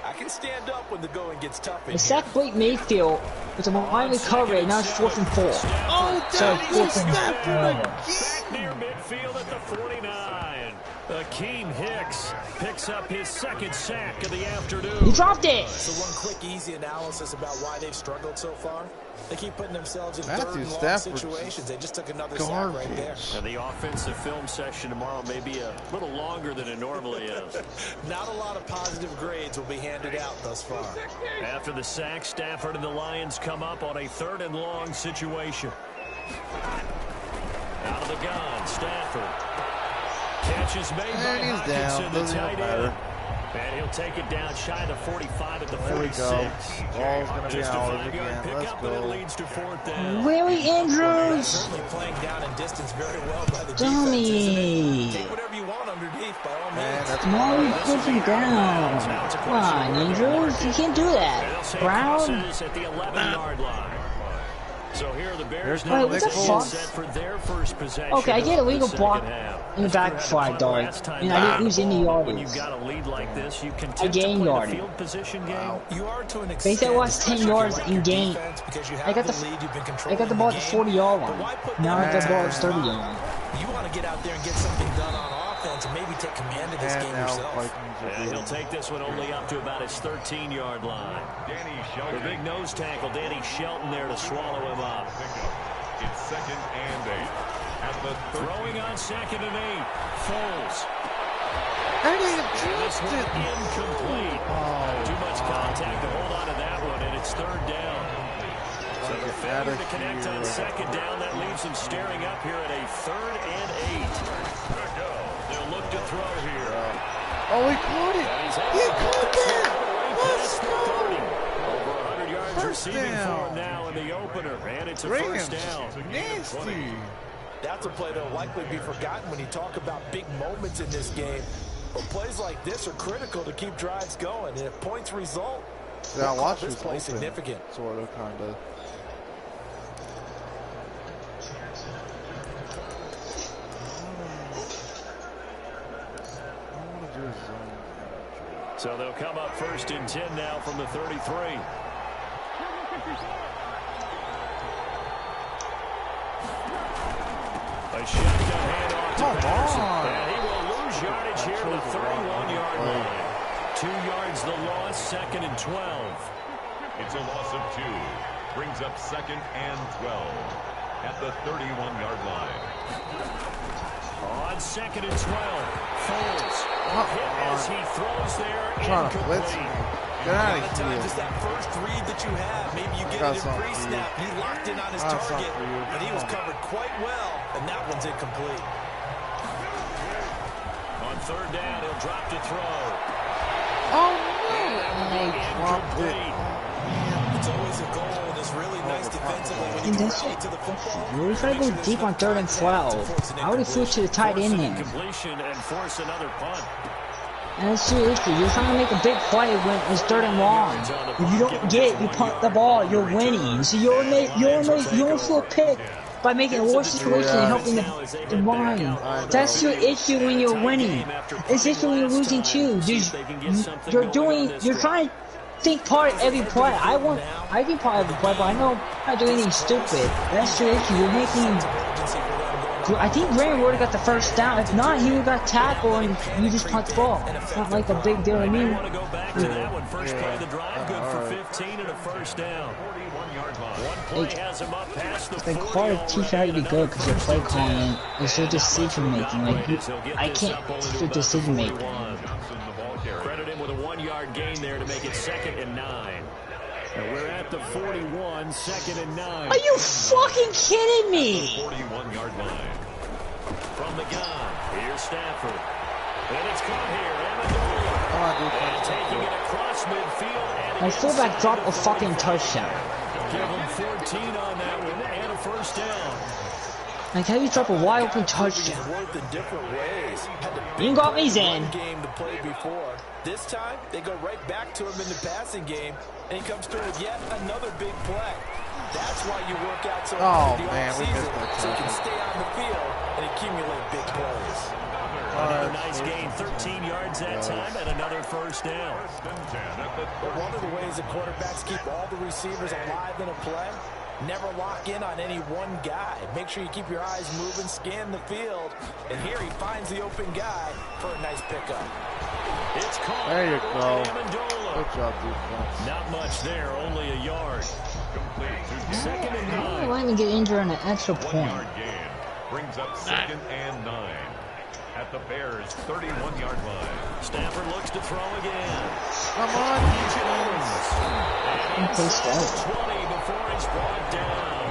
I can stand up when the going gets tough. The sack Blake Mayfield It's a wide recovery. Now it's 4th and 4. Oh, So Daddy Stafford Back near midfield at the 49. Akeem Hicks picks up his 2nd sack of the afternoon. He dropped it. So one quick, easy analysis about why they've struggled so far. They keep putting themselves in third and long situations. They just took another sack right there. And the offensive film session tomorrow may be a little longer than it normally is. Not a lot of positive grades will be handed out thus far. After the sack, Stafford and the Lions come up on a 3rd and long situation. Out of the gun, Stafford. Catch is made by Hockenson, the tight end. And he'll take it down shy of the 45 at the 46. Ball's going to be ours again. Let's go. And it leads to 4th down. Willie Andrews. Certainly playing down in distance very well by the Dummy. defense. Take whatever you want underneath by all means. No, you put him down. Come on, Andrews. You can't do that. Brown. At the 11-yard line. So here are the Bears Wait, now what the fuck? set for their first possession. Okay, I get a legal of the block second half. in the back before I died. And I didn't lose any When you've yardage. got a lead like this, you can I gained play the yardage. field position game. You are to an They extent. said I lost 10 yards in game. I got the ball at the 40-yard line. Now I got the ball at 30 yard line. You want to get out there and get something done on offense and maybe take command of this And game now yourself. And he'll take this one only up to about his 13-yard line. The big nose tackle, Danny Shelton, there to swallow him up. It's 2nd and 8. At the Throwing on 2nd and 8. Foles. And he This dropped one it. incomplete. Too much contact to hold on to that one, and it's 3rd down. So the failure to connect on 2nd down, that leaves them staring up here at a 3rd and 8. They'll look to throw here. Oh, he caught it. He caught it. Let's go. Over 100 yards First receiving down. for him now in the opener, and it's a Rams. first down. Nasty. That's a play that will likely be forgotten when you talk about big moments in this game. But plays like this are critical to keep drives going. And if points result, Yeah, watch this this play open. significant. Sort of, kind of. So they'll come up 1st and 10 now from the 33. A shotgun handoff to Patterson. And he will lose yardage here to the 31-yard line. 2 yards the loss, 2nd and 12. It's a loss of 2. Brings up 2nd and 12 at the 31-yard line. On 2nd and 12, Foles. Hit as he throws there, Trying to blitz incomplete. me. Get out of here. Just that first read that you have, maybe you get Got it in something for pre-snap. He locked in on his Got target, something for you. but he was covered quite well, and that one's incomplete. On 3rd down, he'll drop to throw. Oh, no. They dropped it. It's always a goal, and it's really nice defensively when you And can that's rally to the football. You really try to go deep on 3rd and 12. I would have threw to the tight end there. Incompletion and force another punt. And that's your issue. You're trying to make a big play when it's 3rd and long. If you don't get it, you punt the ball, you're winning. So you only feel a pick by making a worse situation and helping the line. That's your issue when you're winning. It's issue when you're losing too. You're trying to think part of every play. I think part of every play, but I know I'm not doing anything stupid. That's your issue. You're making. I think Graham would have got the first down. If not, he would have got tackled and you just punt the ball. It's not like a big deal to me. Want to go back to that one. First play of the drive, good for 15 and a first down. 41-yard line. One play has him up past the 40. Like, part of teach how to be good because you're play calling. It's your decision making. Like, I can't teach your decision making. Credit him with a 1-yard gain there to make it 2nd and 9. And we're at the 41, 2nd and 9. Are you fucking kidding me? 41-yard line. From the gun, here's Stafford. And it's caught here, Amendola. And taking it across midfield. My fullback dropped a fucking touchdown. Give him 14 on that one and a first down. Like, how do you drop a wide open touchdown? Worked in different ways. You got me, Zen. Game to play before. This time, they go right back to him in the passing game, and he comes through with yet another big play. That's why you work out so hard in the offseason, so you can stay on the field and accumulate big plays. Another nice gain, 13 yards that time, and another first down. One of the ways that quarterbacks keep all the receivers alive in a play, never lock in on any one guy. Make sure you keep your eyes moving, scan the field, and here he finds the open guy for a nice pickup. It's caught. There you go. Good job, defense. Not much there, only a yard. Second and 9. Why didn't get injured on an extra point? 1 yard gain. Brings up 2nd and 9 at the Bears' 31-yard line. Stafford looks to throw again. Come on, And he's 20 before he's brought down.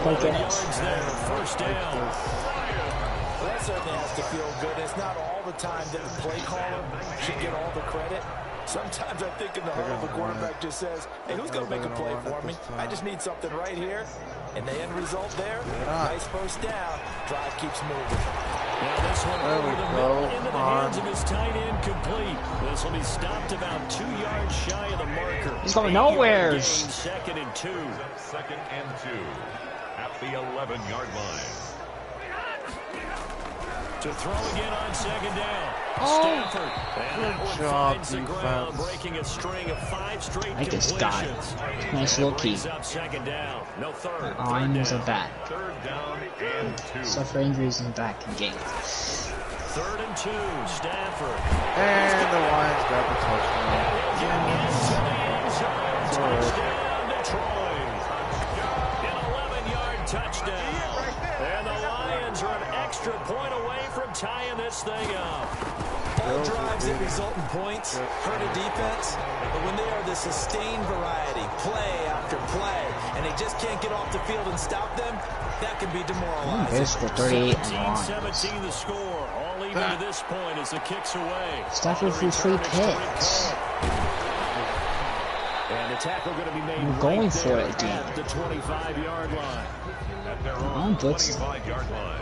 11 yards there, first down. Well, that certainly has to feel good. It's not all the time that the play caller should get all the credit. Sometimes I think in the huddle, the quarterback just says, hey, who's going to make a play for me? I just need something right here. And the end result there, nice first down. Drive keeps moving. Now this one over the middle into the hands of his tight end complete. This will be stopped about 2 yards shy of the marker. He's going nowhere. 2nd and 2. 2nd and 2 at the 11-yard line. To throw again on 2nd down. Oh. Stafford. And that one finds the ground, defense. breaking a string of 5 straight I completions. just got nice little key. Brings up 2nd down. No third. Arms are back. 3rd down and 2. Suffer injuries and back in game. 3rd and 2. Stafford. And the Lions got the touchdown. Touchdown, Detroit. An 11-yard touchdown. And the Lions are an extra point away from tying this thing up. All drives that result in points hurt a defense, but when they are the sustained variety, play after play, and they just can't get off the field and stop them, that can be demoralizing. Bears for 38 and 17 the score. All even to this point as the kicks away. Stafford threw 3 picks. And the tackle going to be made We're going right for there it again. at the 25-yard line. At their I'm own blitzing. 25-yard line.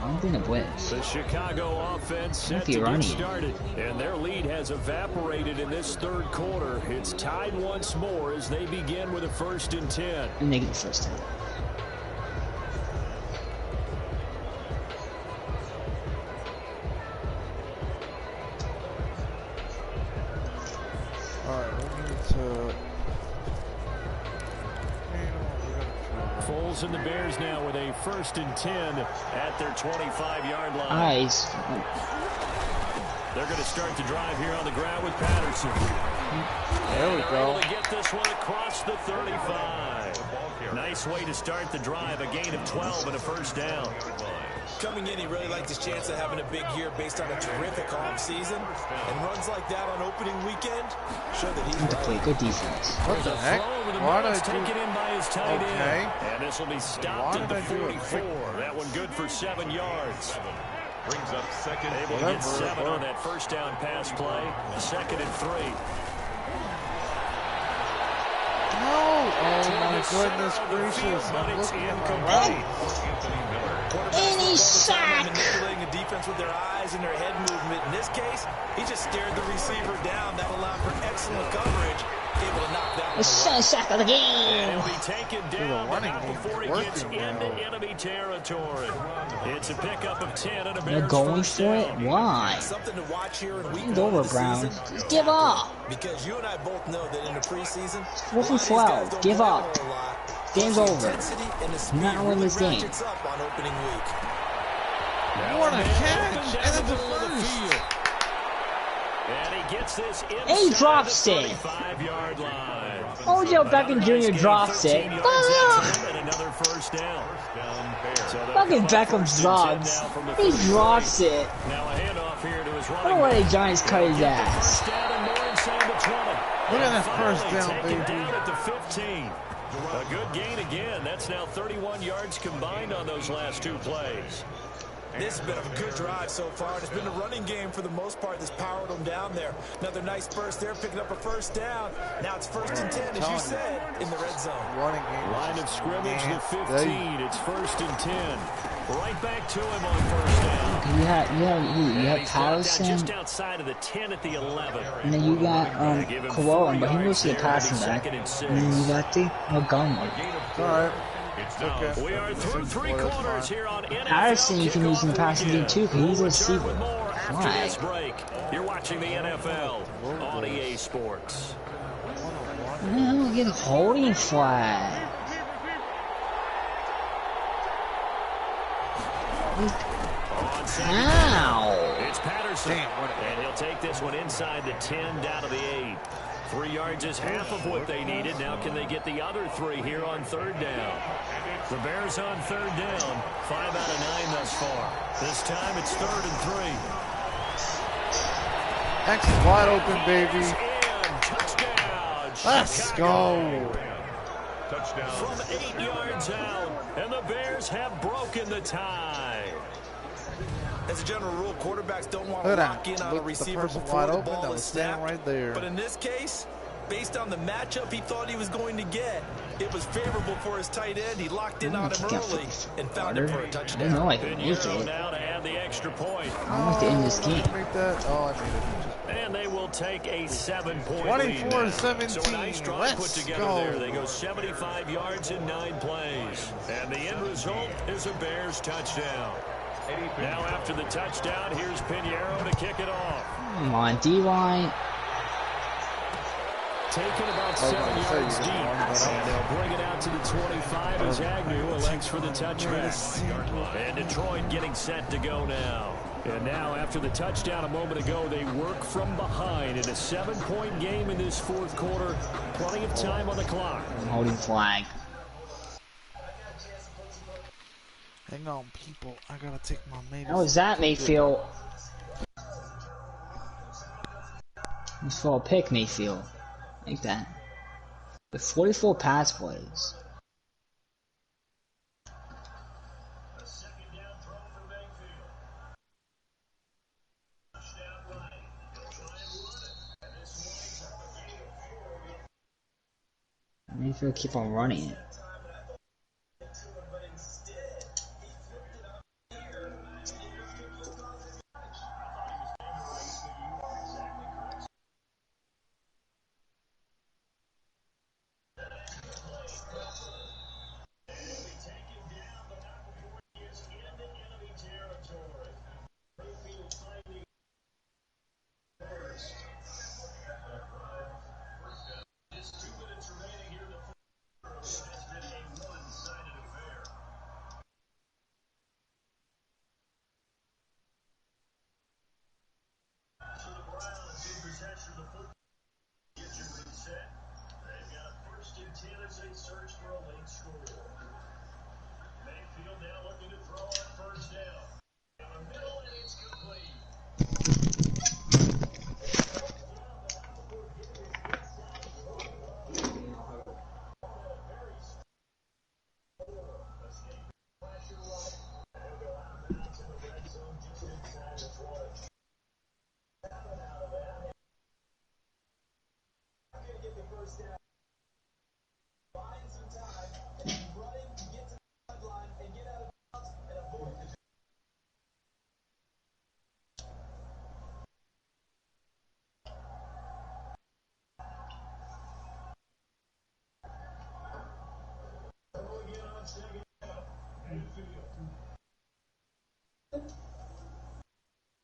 I'm going to blitz. The Chicago offense set be to get running. started, and their lead has evaporated in this 3rd quarter. It's tied once more as they begin with a 1st and 10. And they get the first down. Alright, we need to... Foles and the Bears now with a 1st and 10 at their 25-yard line. Nice. They're going to start the drive here on the ground with Patterson. There we go. Able to get this one across the 35. Nice way to start the drive. A gain of 12 and a first down. Coming in, he really liked his chance of having a big year based on a terrific offseason. And runs like that on opening weekend show that he's Good play. right. Good defense. What the heck? Why Why did taken I do... in by his tight Okay. end. And this will be stopped Why at the did I do a 44. quick- That one good for 7 yards. Brings up 2nd. Able to get 7 on that first down pass play. 2nd and 3. No! Oh my goodness gracious. I'm looking at the right. Any sack! Manipulating the defense with their eyes and their head movement. In this case, he just stared the receiver down. That allowed for excellent coverage. Able to knock that one The second sack of the game. He'll be taken down but not game's before he gets working into now. enemy territory. It's a pickup of 10 and a They're Bears going first for it? down. Why? Something to watch here in week Hand 1 over, of the Brown. season. Just give up. Because you and I both know that in the preseason, 4 from 12. Give up. Game's over. You're not winning this game. Up on opening week. What a Up catch! down And the it's a middle of the first! field. And he gets this inside And he drops the it. 35-yard line. Odell Beckham Jr. drops it. 13 yards Ah! out and another first down. So they'll Fucking come up Beckham 1st and 10 drops. now from the He 33. drops it. Now a handoff here to his I running don't want back. the Giants cut his ass. First down and more inside the 20. Look at that Finally first down, taken baby. down at the 15. A good gain again. That's now 31 yards combined on those last 2 plays. This has been a good drive so far. It's been a running game for the most part that's powered them down there. Another nice burst there, picking up a first down. Now it's 1st and 10, as you said, in the red zone. Running game. Line of scrimmage, the 15. They- It's 1st and 10. Right back to him on first down. You have And have he's brought down Patterson, just outside of the 10 at the 11. and then you got Corona, but he moves to the passing back. And then you got the Montgomery. Alright. Okay. We are through three quarters here on NFL Patterson, you can use in the passing game too, because he's a receiver. After this break, you're watching the NFL on EA Sports. Oh, get a holding flag. Ow! It's Patterson, and he'll take this one inside the 10, down to the 8. 3 yards is half of what they needed. Now can they get the other 3 here on third down? The Bears on third down, 5 out of 9 thus far. This time it's 3rd and 3. X is wide open, baby. Touchdown. Let's go. Touchdown. From 8 yards out, and the Bears have broken the tie. As a general rule, quarterbacks don't want to lock in on a receiver before the ball is snapped. Right there. But in this case, based on the matchup he thought he was going to get, it was favorable for his tight end. He locked in on him early and found him for a touchdown. I know I can make it. Now to add the extra point. I want to end this game. Oh, I made it. And they will take a 7-point 24-17. So a nice drive put together there. They go 75 yards in 9 plays. And the end result is a Bears touchdown. Now after the touchdown, here's Pinheiro to kick it off. Come on, D-line. Taken about 7 yards deep. And they'll bring it out to the 25 as Agnew elects for the touchback. And Detroit getting set to go now. And now after the touchdown a moment ago, they work from behind in a 7-point game in this 4th quarter. Plenty of time on the clock. Holding flag. Hang on, people. I gotta take my maybe. How was that, Mayfield? Let's for a pick, Mayfield. Like that. With 44 pass plays. Mayfield keep on running it.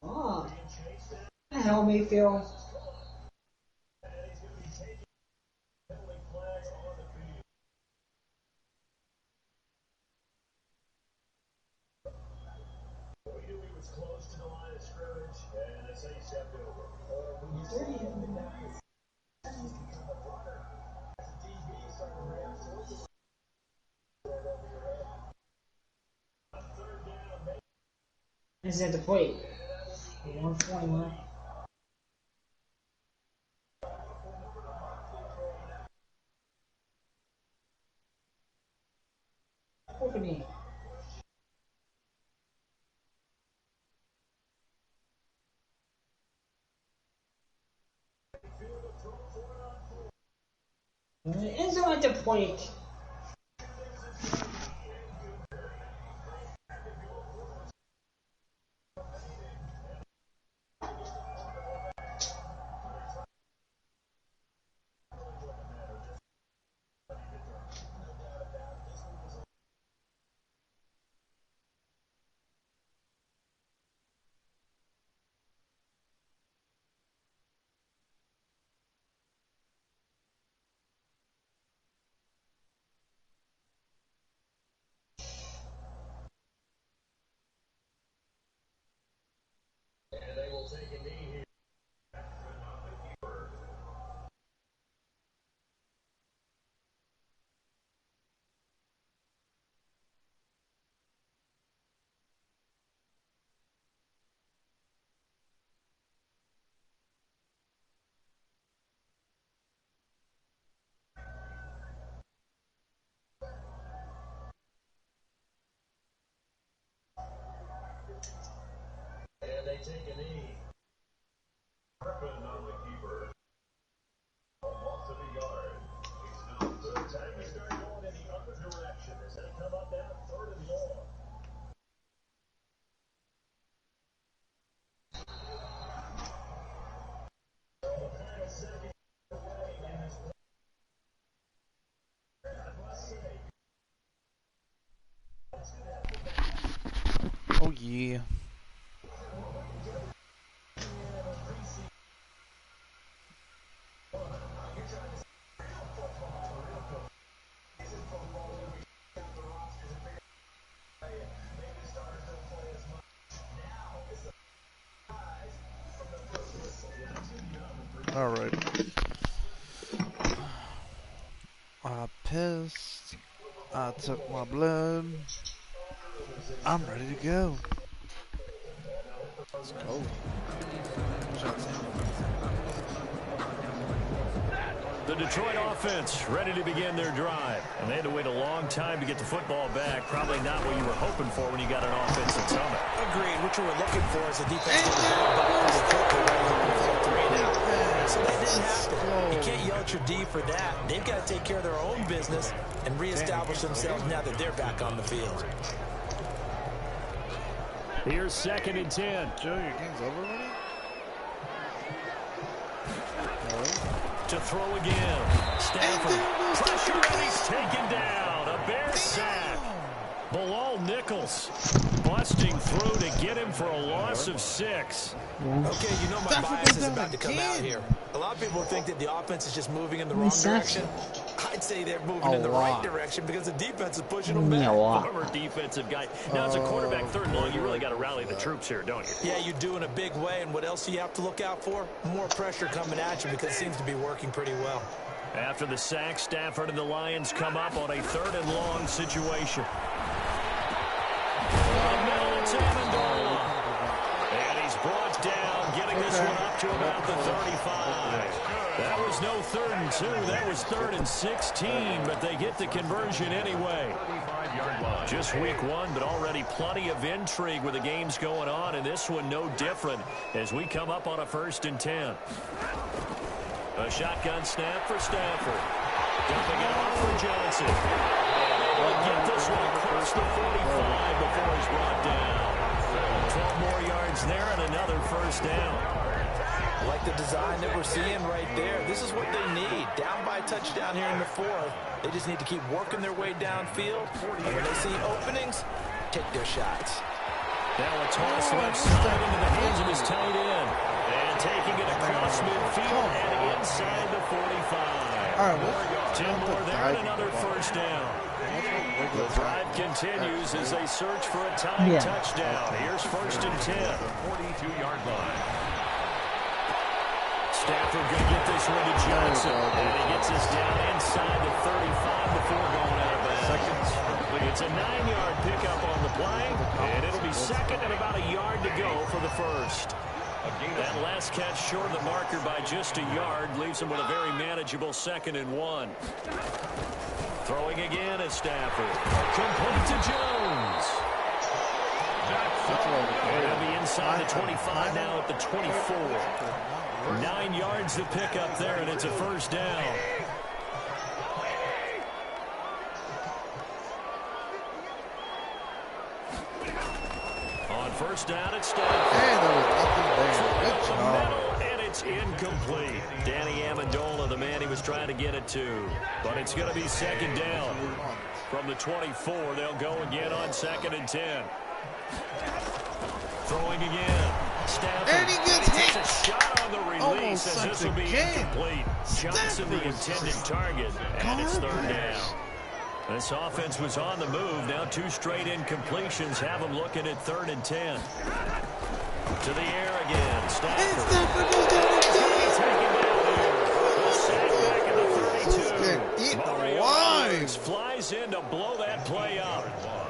Oh, hell, Mayfield. Is at the plate. 141. Opening. Enzo at the plate. Oh yeah. All right. I pissed. I took my blood. I'm ready to go. Let's go. The Detroit offense ready to begin their drive. And they had to wait a long time to get the football back. Probably not what you were hoping for when you got an offensive summit. Agreed. What you were looking for is a defense to get the ball back pretty quickly for a 3 and out. So that didn't happen. You can't yell at your D for that. They've got to take care of their own business and reestablish themselves now that they're back on the field. Here's 2nd and 10. Joe, your game's over already? To throw again. Stafford. Pressure, and he's taken down. A Bear sack. Bilal Nichols busting through to get him for a loss of 6. Okay, you know my bias is about to come out here. A lot of people think that the offense is just moving in the wrong direction. I'd say they're moving in the right direction because the defense is pushing them back. Former defensive guy. Now, as a quarterback 3rd and long, you really got to rally the troops here, don't you? Yeah, you do in a big way. And what else do you have to look out for? More pressure coming at you because it seems to be working pretty well. After the sack, Stafford and the Lions come up on a 3rd and long situation. It's Amendola. And he's brought down, getting this one up to about the 35. That was no 3rd and 2. That was 3rd and 16, but they get the conversion anyway. Just week 1, but already plenty of intrigue with the games going on, and this one no different as we come up on a 1st and 10. A shotgun snap for Stafford. Dumping it off for Johnson. We'll get this one across the 45 before he's brought down. 12 more yards there and another 1st down. I like the design that we're seeing right there. This is what they need. Down by a touchdown here in the 4th. They just need to keep working their way downfield. And when they see openings, take their shots. Now a toss left side into the hands of his tight end. And taking it across midfield and inside the 45. All right, 10 more there and another 1st down. The drive continues as they search for a tying touchdown. Here's 1st and 10. 42-yard line. Stafford going to get this one to Johnson. And he gets us down inside the 35 before going out of bounds. It's a 9-yard pickup on the play. And it'll be 2nd and about a yard to go for the 1st. That last catch short of the marker by just a yard leaves him with a very manageable 2nd and 1. Throwing again at Stafford. Complete to Jones. And he'll be inside the 25 now at the 24. 9 yards to pick up there, and it's a 1st down. On 1st down, it's Stafford. Hey, there was nothing there. Good job. And it's incomplete. Danny Amendola, the man he was trying to get it to. But it's going to be 2nd down. From the 24, they'll go again on 2nd and 10. Throwing again. Stafford. And he gets hit. A shot on the release as this will be incomplete. Johnson, the intended target, and it's 3rd down. This offense was on the move. Now 2 straight incompletions have them looking at 3rd and 10. To the air again. Stafford. And Stafford goes down again. Mario Williams flies in to blow that play up.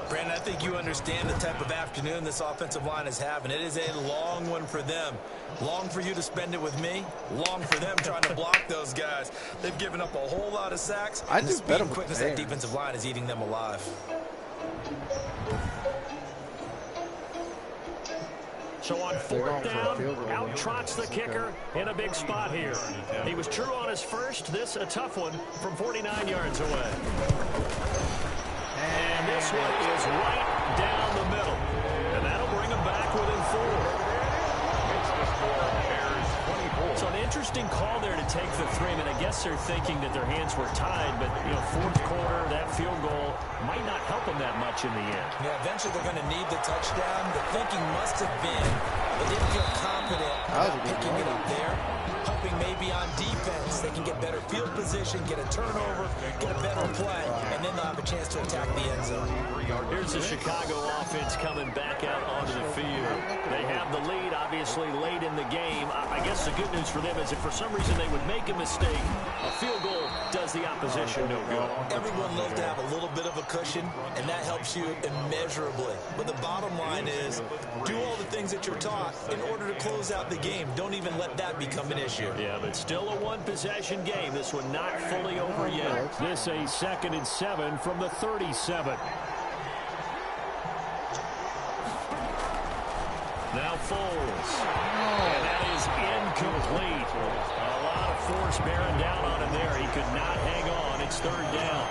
Brandon, I think you understand the type of afternoon this offensive line is having. It is a long one for them. Long for you to spend it with me. Long for them trying to block those guys. They've given up a whole lot of sacks. I and do the speed better and with quickness the that defensive line is eating them alive. So on fourth down, out trots the kicker in a big spot here. He was true on his first. This a tough one from 49 yards away. And this one is right down the middle. And that'll bring him back within 4. So an interesting call there to take the 3. I mean, I guess they're thinking that their hands were tied, but, you know, fourth quarter, that field goal might not help them that much in the end. Yeah, eventually they're going to need the touchdown. The thinking must have been they didn't feel confident about picking it up there, hoping maybe on defense they can get better field position, get a turnover, get a better play, and then they'll have a chance to attack the end zone. Here's the Chicago offense coming back out onto the field. They have the lead, obviously, late in the game. I guess the good news for them is if for some reason they would make a mistake, a field goal does the opposition no good. Everyone loves to have a little bit of a cushion, and that helps you immeasurably. But the bottom line is, do all the things that you're taught in order to close out the game. Don't even let that become an issue. Yeah, but still a one-possession game. This one not fully over yet. This a 2nd and 7 from the 37. Now Foles. And that is incomplete. A lot of force bearing down on him there. He could not hang on. It's 3rd down.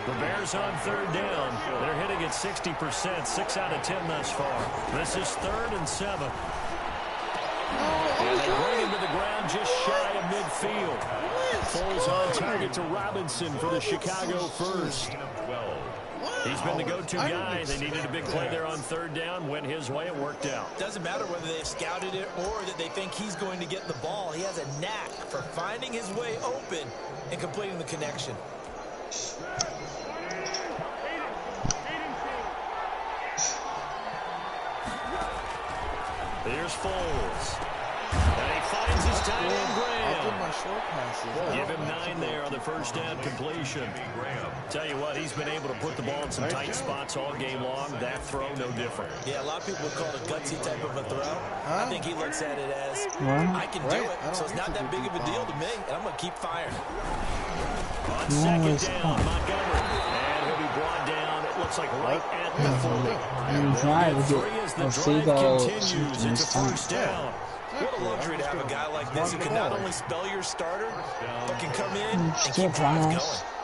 The Bears on 3rd down. They're hitting at 60%. 6 out of 10 thus far. This is 3rd and 7. And they bring him to the ground just shy of midfield. Foles on target to Robinson for the Chicago first. He's been the go-to guy. They needed a big play there on 3rd down. Went his way. It worked out. Doesn't matter whether they've scouted it or that they think he's going to get the ball. He has a knack for finding his way open and completing the connection. Here's Foles. And he finds his tight end, Graham. My short passes. Give him 9 there on the first down completion. Tell you what, he's been able to put the ball in some tight spots all game long. That throw, no different. Yeah, a lot of people would call it a gutsy type of a throw. I think he looks at it as, I can do it, so it's not that big of a deal to me, and I'm going to keep firing. On 2nd down, Montgomery. And he'll be brought down, it looks like right at the 40. And try to get a field goal. It's a first down. What a luxury to have a guy like this who can not only spell your starter, but can come in and keep drives going.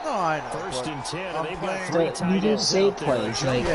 No, I know. 1st and 10, and they've got 3 tight You do ends save out there. plays, like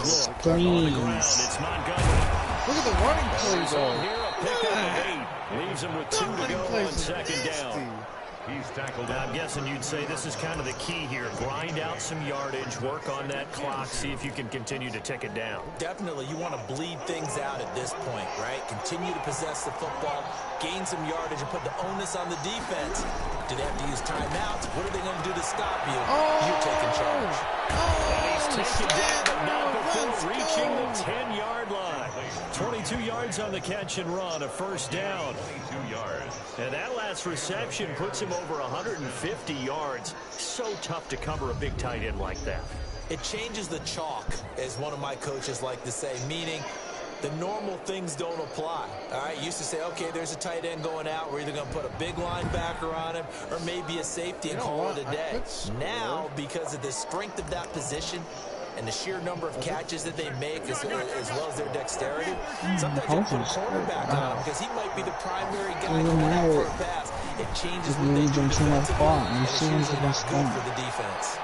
screens. It's Montgomery. Look at the running plays, though. Here, a pick up of 8. Leaves him with 2 to go on 2nd down. He's tackled. Now, I'm guessing you'd say this is kind of the key here. Grind out some yardage, work on that clock, see if you can continue to tick it down. Definitely, you want to bleed things out at this point, right? Continue to possess the football, gain some yardage, and put the onus on the defense. Do they have to use timeouts? What are they going to do to stop you? You're taking charge. And he's taken down, but not before reaching the 10-yard line. 22 yards on the catch and run, a first down. 22 yards. And that last reception puts him over 150 yards. So tough to cover a big tight end like that. It changes the chalk, as one of my coaches like to say, meaning the normal things don't apply. All right, used to say, okay, there's a tight end going out. We're either going to put a big linebacker on him or maybe a safety and call it a day. Now, because of the strength of that position and the sheer number of catches that they make as well as their dexterity, sometimes you put a cornerback on him because he might be the primary guy going out for a pass. It changes what they do defensively, and it's usually not good for the defense.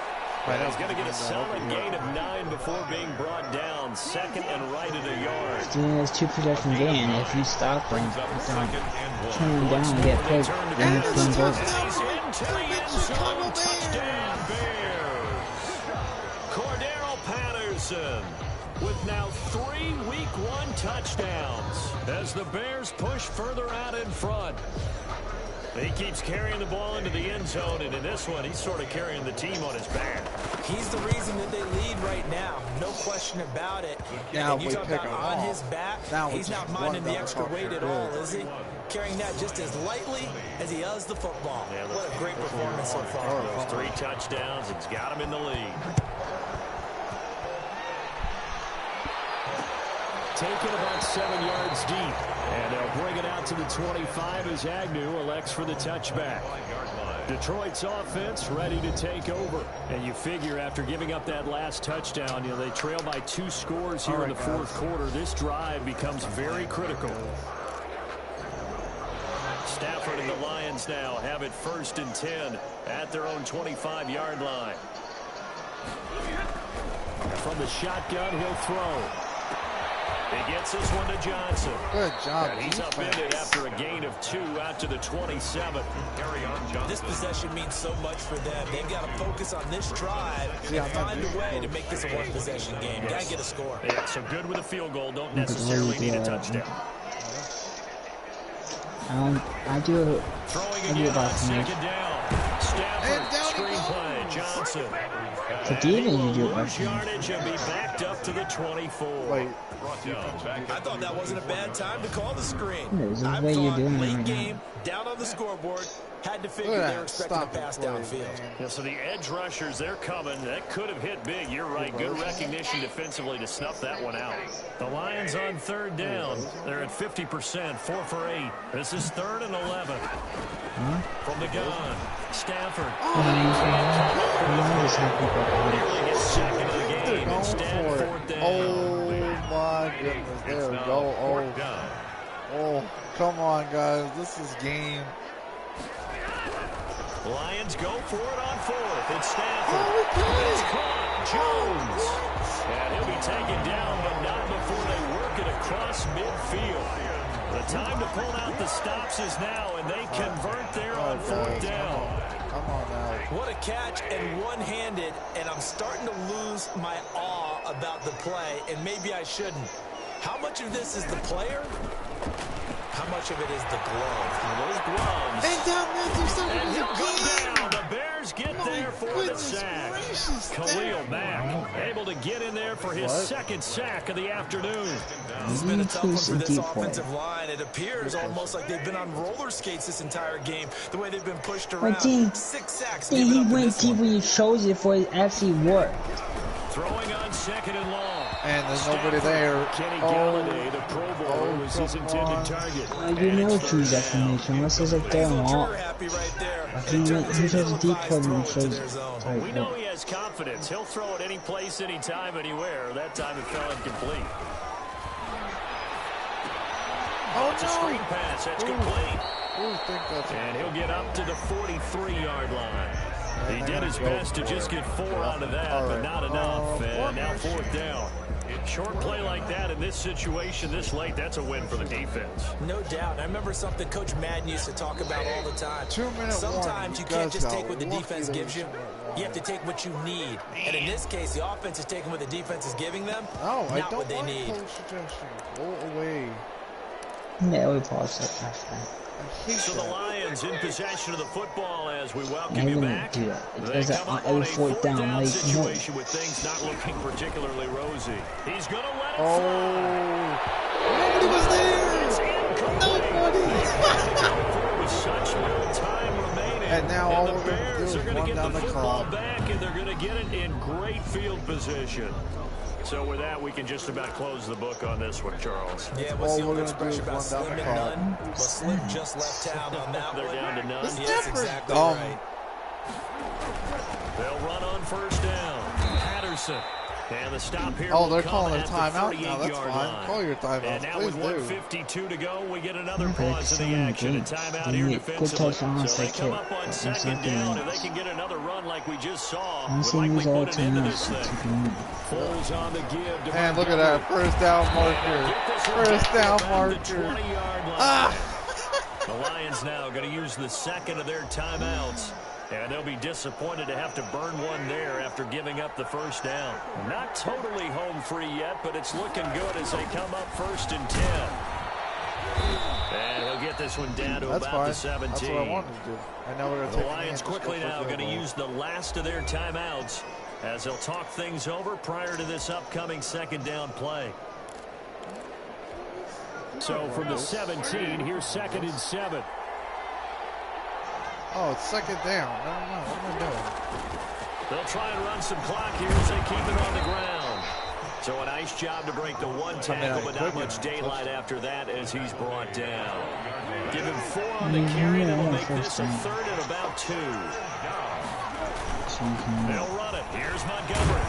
He's going to get a solid gain of 9 before being brought down. 2nd and right at a yard. It's 2-possession game. If you stop them, turn them down and get picked, then it's game's over. Into the end zone. Touchdown, Bears. Cordero Patterson with now 3 Week 1 touchdowns as the Bears push further out in front. He keeps carrying the ball into the end zone, and in this one, he's sort of carrying the team on his back. He's the reason that they lead right now. No question about it. Now and you we talk pick about him on off. his back, Now he's not minding the extra weight at all, is he? Carrying that just as lightly as he does the football. Yeah, what a great performance so far. Those 3 touchdowns, it's got him in the lead. Taken about 7 yards deep. And they'll bring it out to the 25 as Agnew elects for the touchback. 5-yard line. Detroit's offense ready to take over. And you figure after giving up that last touchdown, they trail by 2 scores here in the fourth quarter. This drive becomes very critical. Stafford and the Lions now have it 1st and 10 at their own 25-yard line. From the shotgun, he'll throw. He gets this one to Johnson. Good job. And he's upended after a gain of 2 out to the 27. This possession means so much for them. They've got to focus on this drive and find a way to make this a one-possession game. Got to get a score. Yeah, so good with a field goal. Don't necessarily need a touchdown. I do it about 2nd down. Stafford, screenplay, Johnson. For Steven, you do it lose yardage and be backed up to the 24. Wait. I thought that wasn't a bad time to call the screen. I thought late game, down on the scoreboard, had to figure they were expecting a pass downfield. Yeah, so the edge rushers, they're coming. That could have hit big. You're right. Good recognition defensively to snuff that one out. The Lions on 3rd down. They're at 50%, 4 for 8. This is 3rd and 11. From the gun, Stafford. Nearly his 2nd of the game. Instead, 4th down. Oh, my goodness. There we go. Oh, come on, guys. This is game. Lions go for it on 4th. It's Stafford. It's caught. Jones. And he'll be taken down, but not before they work it across midfield. The time to pull out the stops is now, and they convert there on 4th down. Come on now. What a catch, and one-handed, and I'm starting to lose my awe about the play, and maybe I shouldn't. How much of this is the player? How much of it is the glove? Those gloves. And down there, and he'll go down. The Bears get there for the sack. Khalil Mack able to get in there for his 2nd sack of the afternoon. This has been a tough one for this offensive line. It appears almost like they've been on roller skates this entire game, the way they've been pushed around. 6 sacks. He went deep when he chose it for it actually worked. Throwing on 2nd and long. And there's nobody there. Kenny Galladay, the Pro Bowler, was his intended target. You know choose that formation. Unless it's like there and all. He shows a deep play when he shows it. We know he has confidence. He'll throw it any place, anytime, anywhere. That time it fell incomplete. It's a screen pass. That's complete. And he'll get up to the 43-yard line. He did his best to just get 4 out of that, but not enough. And now 4th down. Short play like that in this situation this late, that's a win for the defense. No doubt. I remember something Coach Madden used to talk about all the time. Sometimes you can't just take what the defense gives you. You have to take what you need. And in this case, the offense is taking what the defense is giving them, not what they need. Go away. Yeah, we paused that. So the Lions in possession of the football as we welcome you back. They come up on a 4th down situation with things not looking particularly rosy. He's going to let it fly. Nobody was there. Nobody. With such little time remaining. And now all the we're going to do is Bears are going to get run down the the football clock. back, and they're going to get it in great field position. So with that, we can just about close the book on this one, Charles. Yeah, what's the old expression about slim and none? Well, Slim just left town on that They're one. down to none. That's exactly right. They'll run on 1st down. Patterson. And the stop here. Oh, they're calling a timeout now. That's fine. Call your timeout. And now with 1:52 to go, we get another pause in the action. A timeout here defensively. So they come up on 2nd down, and they can get another run like we just saw. Would likely put an end to this thing. Foles on the give. And look at that. 1st down marker. 1st down marker. The Lions now going to use the 2nd of their timeouts. And they'll be disappointed to have to burn one there after giving up the 1st down. Not totally home free yet, but it's looking good as they come up 1st and 10. And he'll get this one down to about the 17. That's what I wanted to do. I know we're going to The Lions quickly now going to use the last of their timeouts as they'll talk things over prior to this upcoming 2nd down play. So from the 17, here's 2nd and 7. Oh, it's 2nd down. I don't know. What am I doing? They'll try and run some clock here as they keep it on the ground. So a nice job to break the one tackle, but not much daylight after that as he's brought down. Give him 4 on the carry. That'll make this a 3rd and about 2. They'll run it. Here's Montgomery.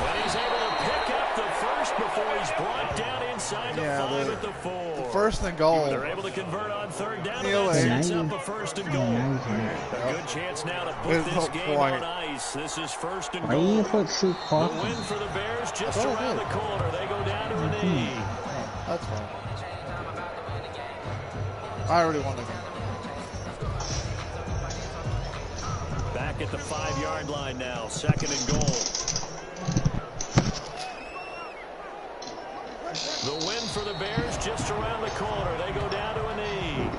But he's able to pick up the first before he's brought down inside the 5 at the 4. The first and goal. They're able to convert on 3rd down, and that sets up a 1st and goal. A good chance now to put this game on ice. This is 1st and goal. The win for the Bears just around the corner. They go down to a knee. That's fine. I already won the game. Back at the 5-yard line now. 2nd and goal. The win for the Bears just around the corner. They go down to a knee.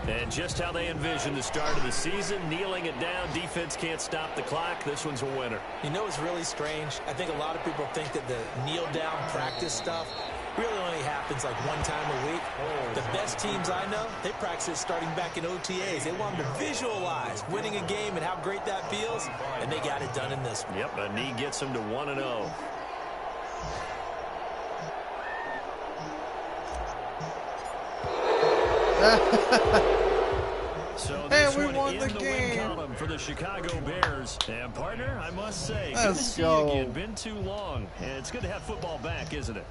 And just how they envisioned the start of the season, kneeling it down. Defense can't stop the clock. This one's a winner. You know, it's really strange. I think a lot of people think that the kneel-down practice stuff really only happens like one time a week. The best teams I know, they practice it starting back in OTAs. They want them to visualize winning a game and how great that feels, and they got it done in this one. Yep, a knee gets them to 1-0. So this we one won in the win game column for the Chicago Bears. And partner, I must say, let's good to see go. you again. Been too long, and it's good to have football back, isn't it?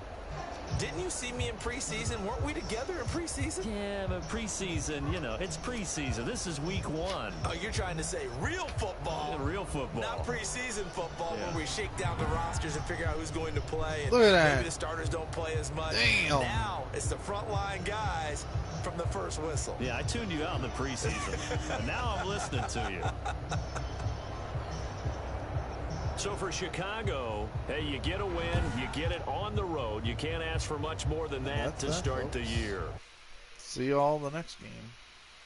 Didn't you see me in preseason? Weren't we together in preseason? Yeah, but preseason, you know, it's preseason. This is week 1. Oh, you're trying to say real football. Yeah, real football. Not preseason football where we shake down the rosters and figure out who's going to play. And look at that. Maybe the starters don't play as much. Damn. Now it's the frontline guys from the first whistle. Yeah, I tuned you out in the preseason. And now I'm listening to you. So for Chicago, hey, you get a win, you get it on the road. You can't ask for much more than that to start the year. See you all the next game.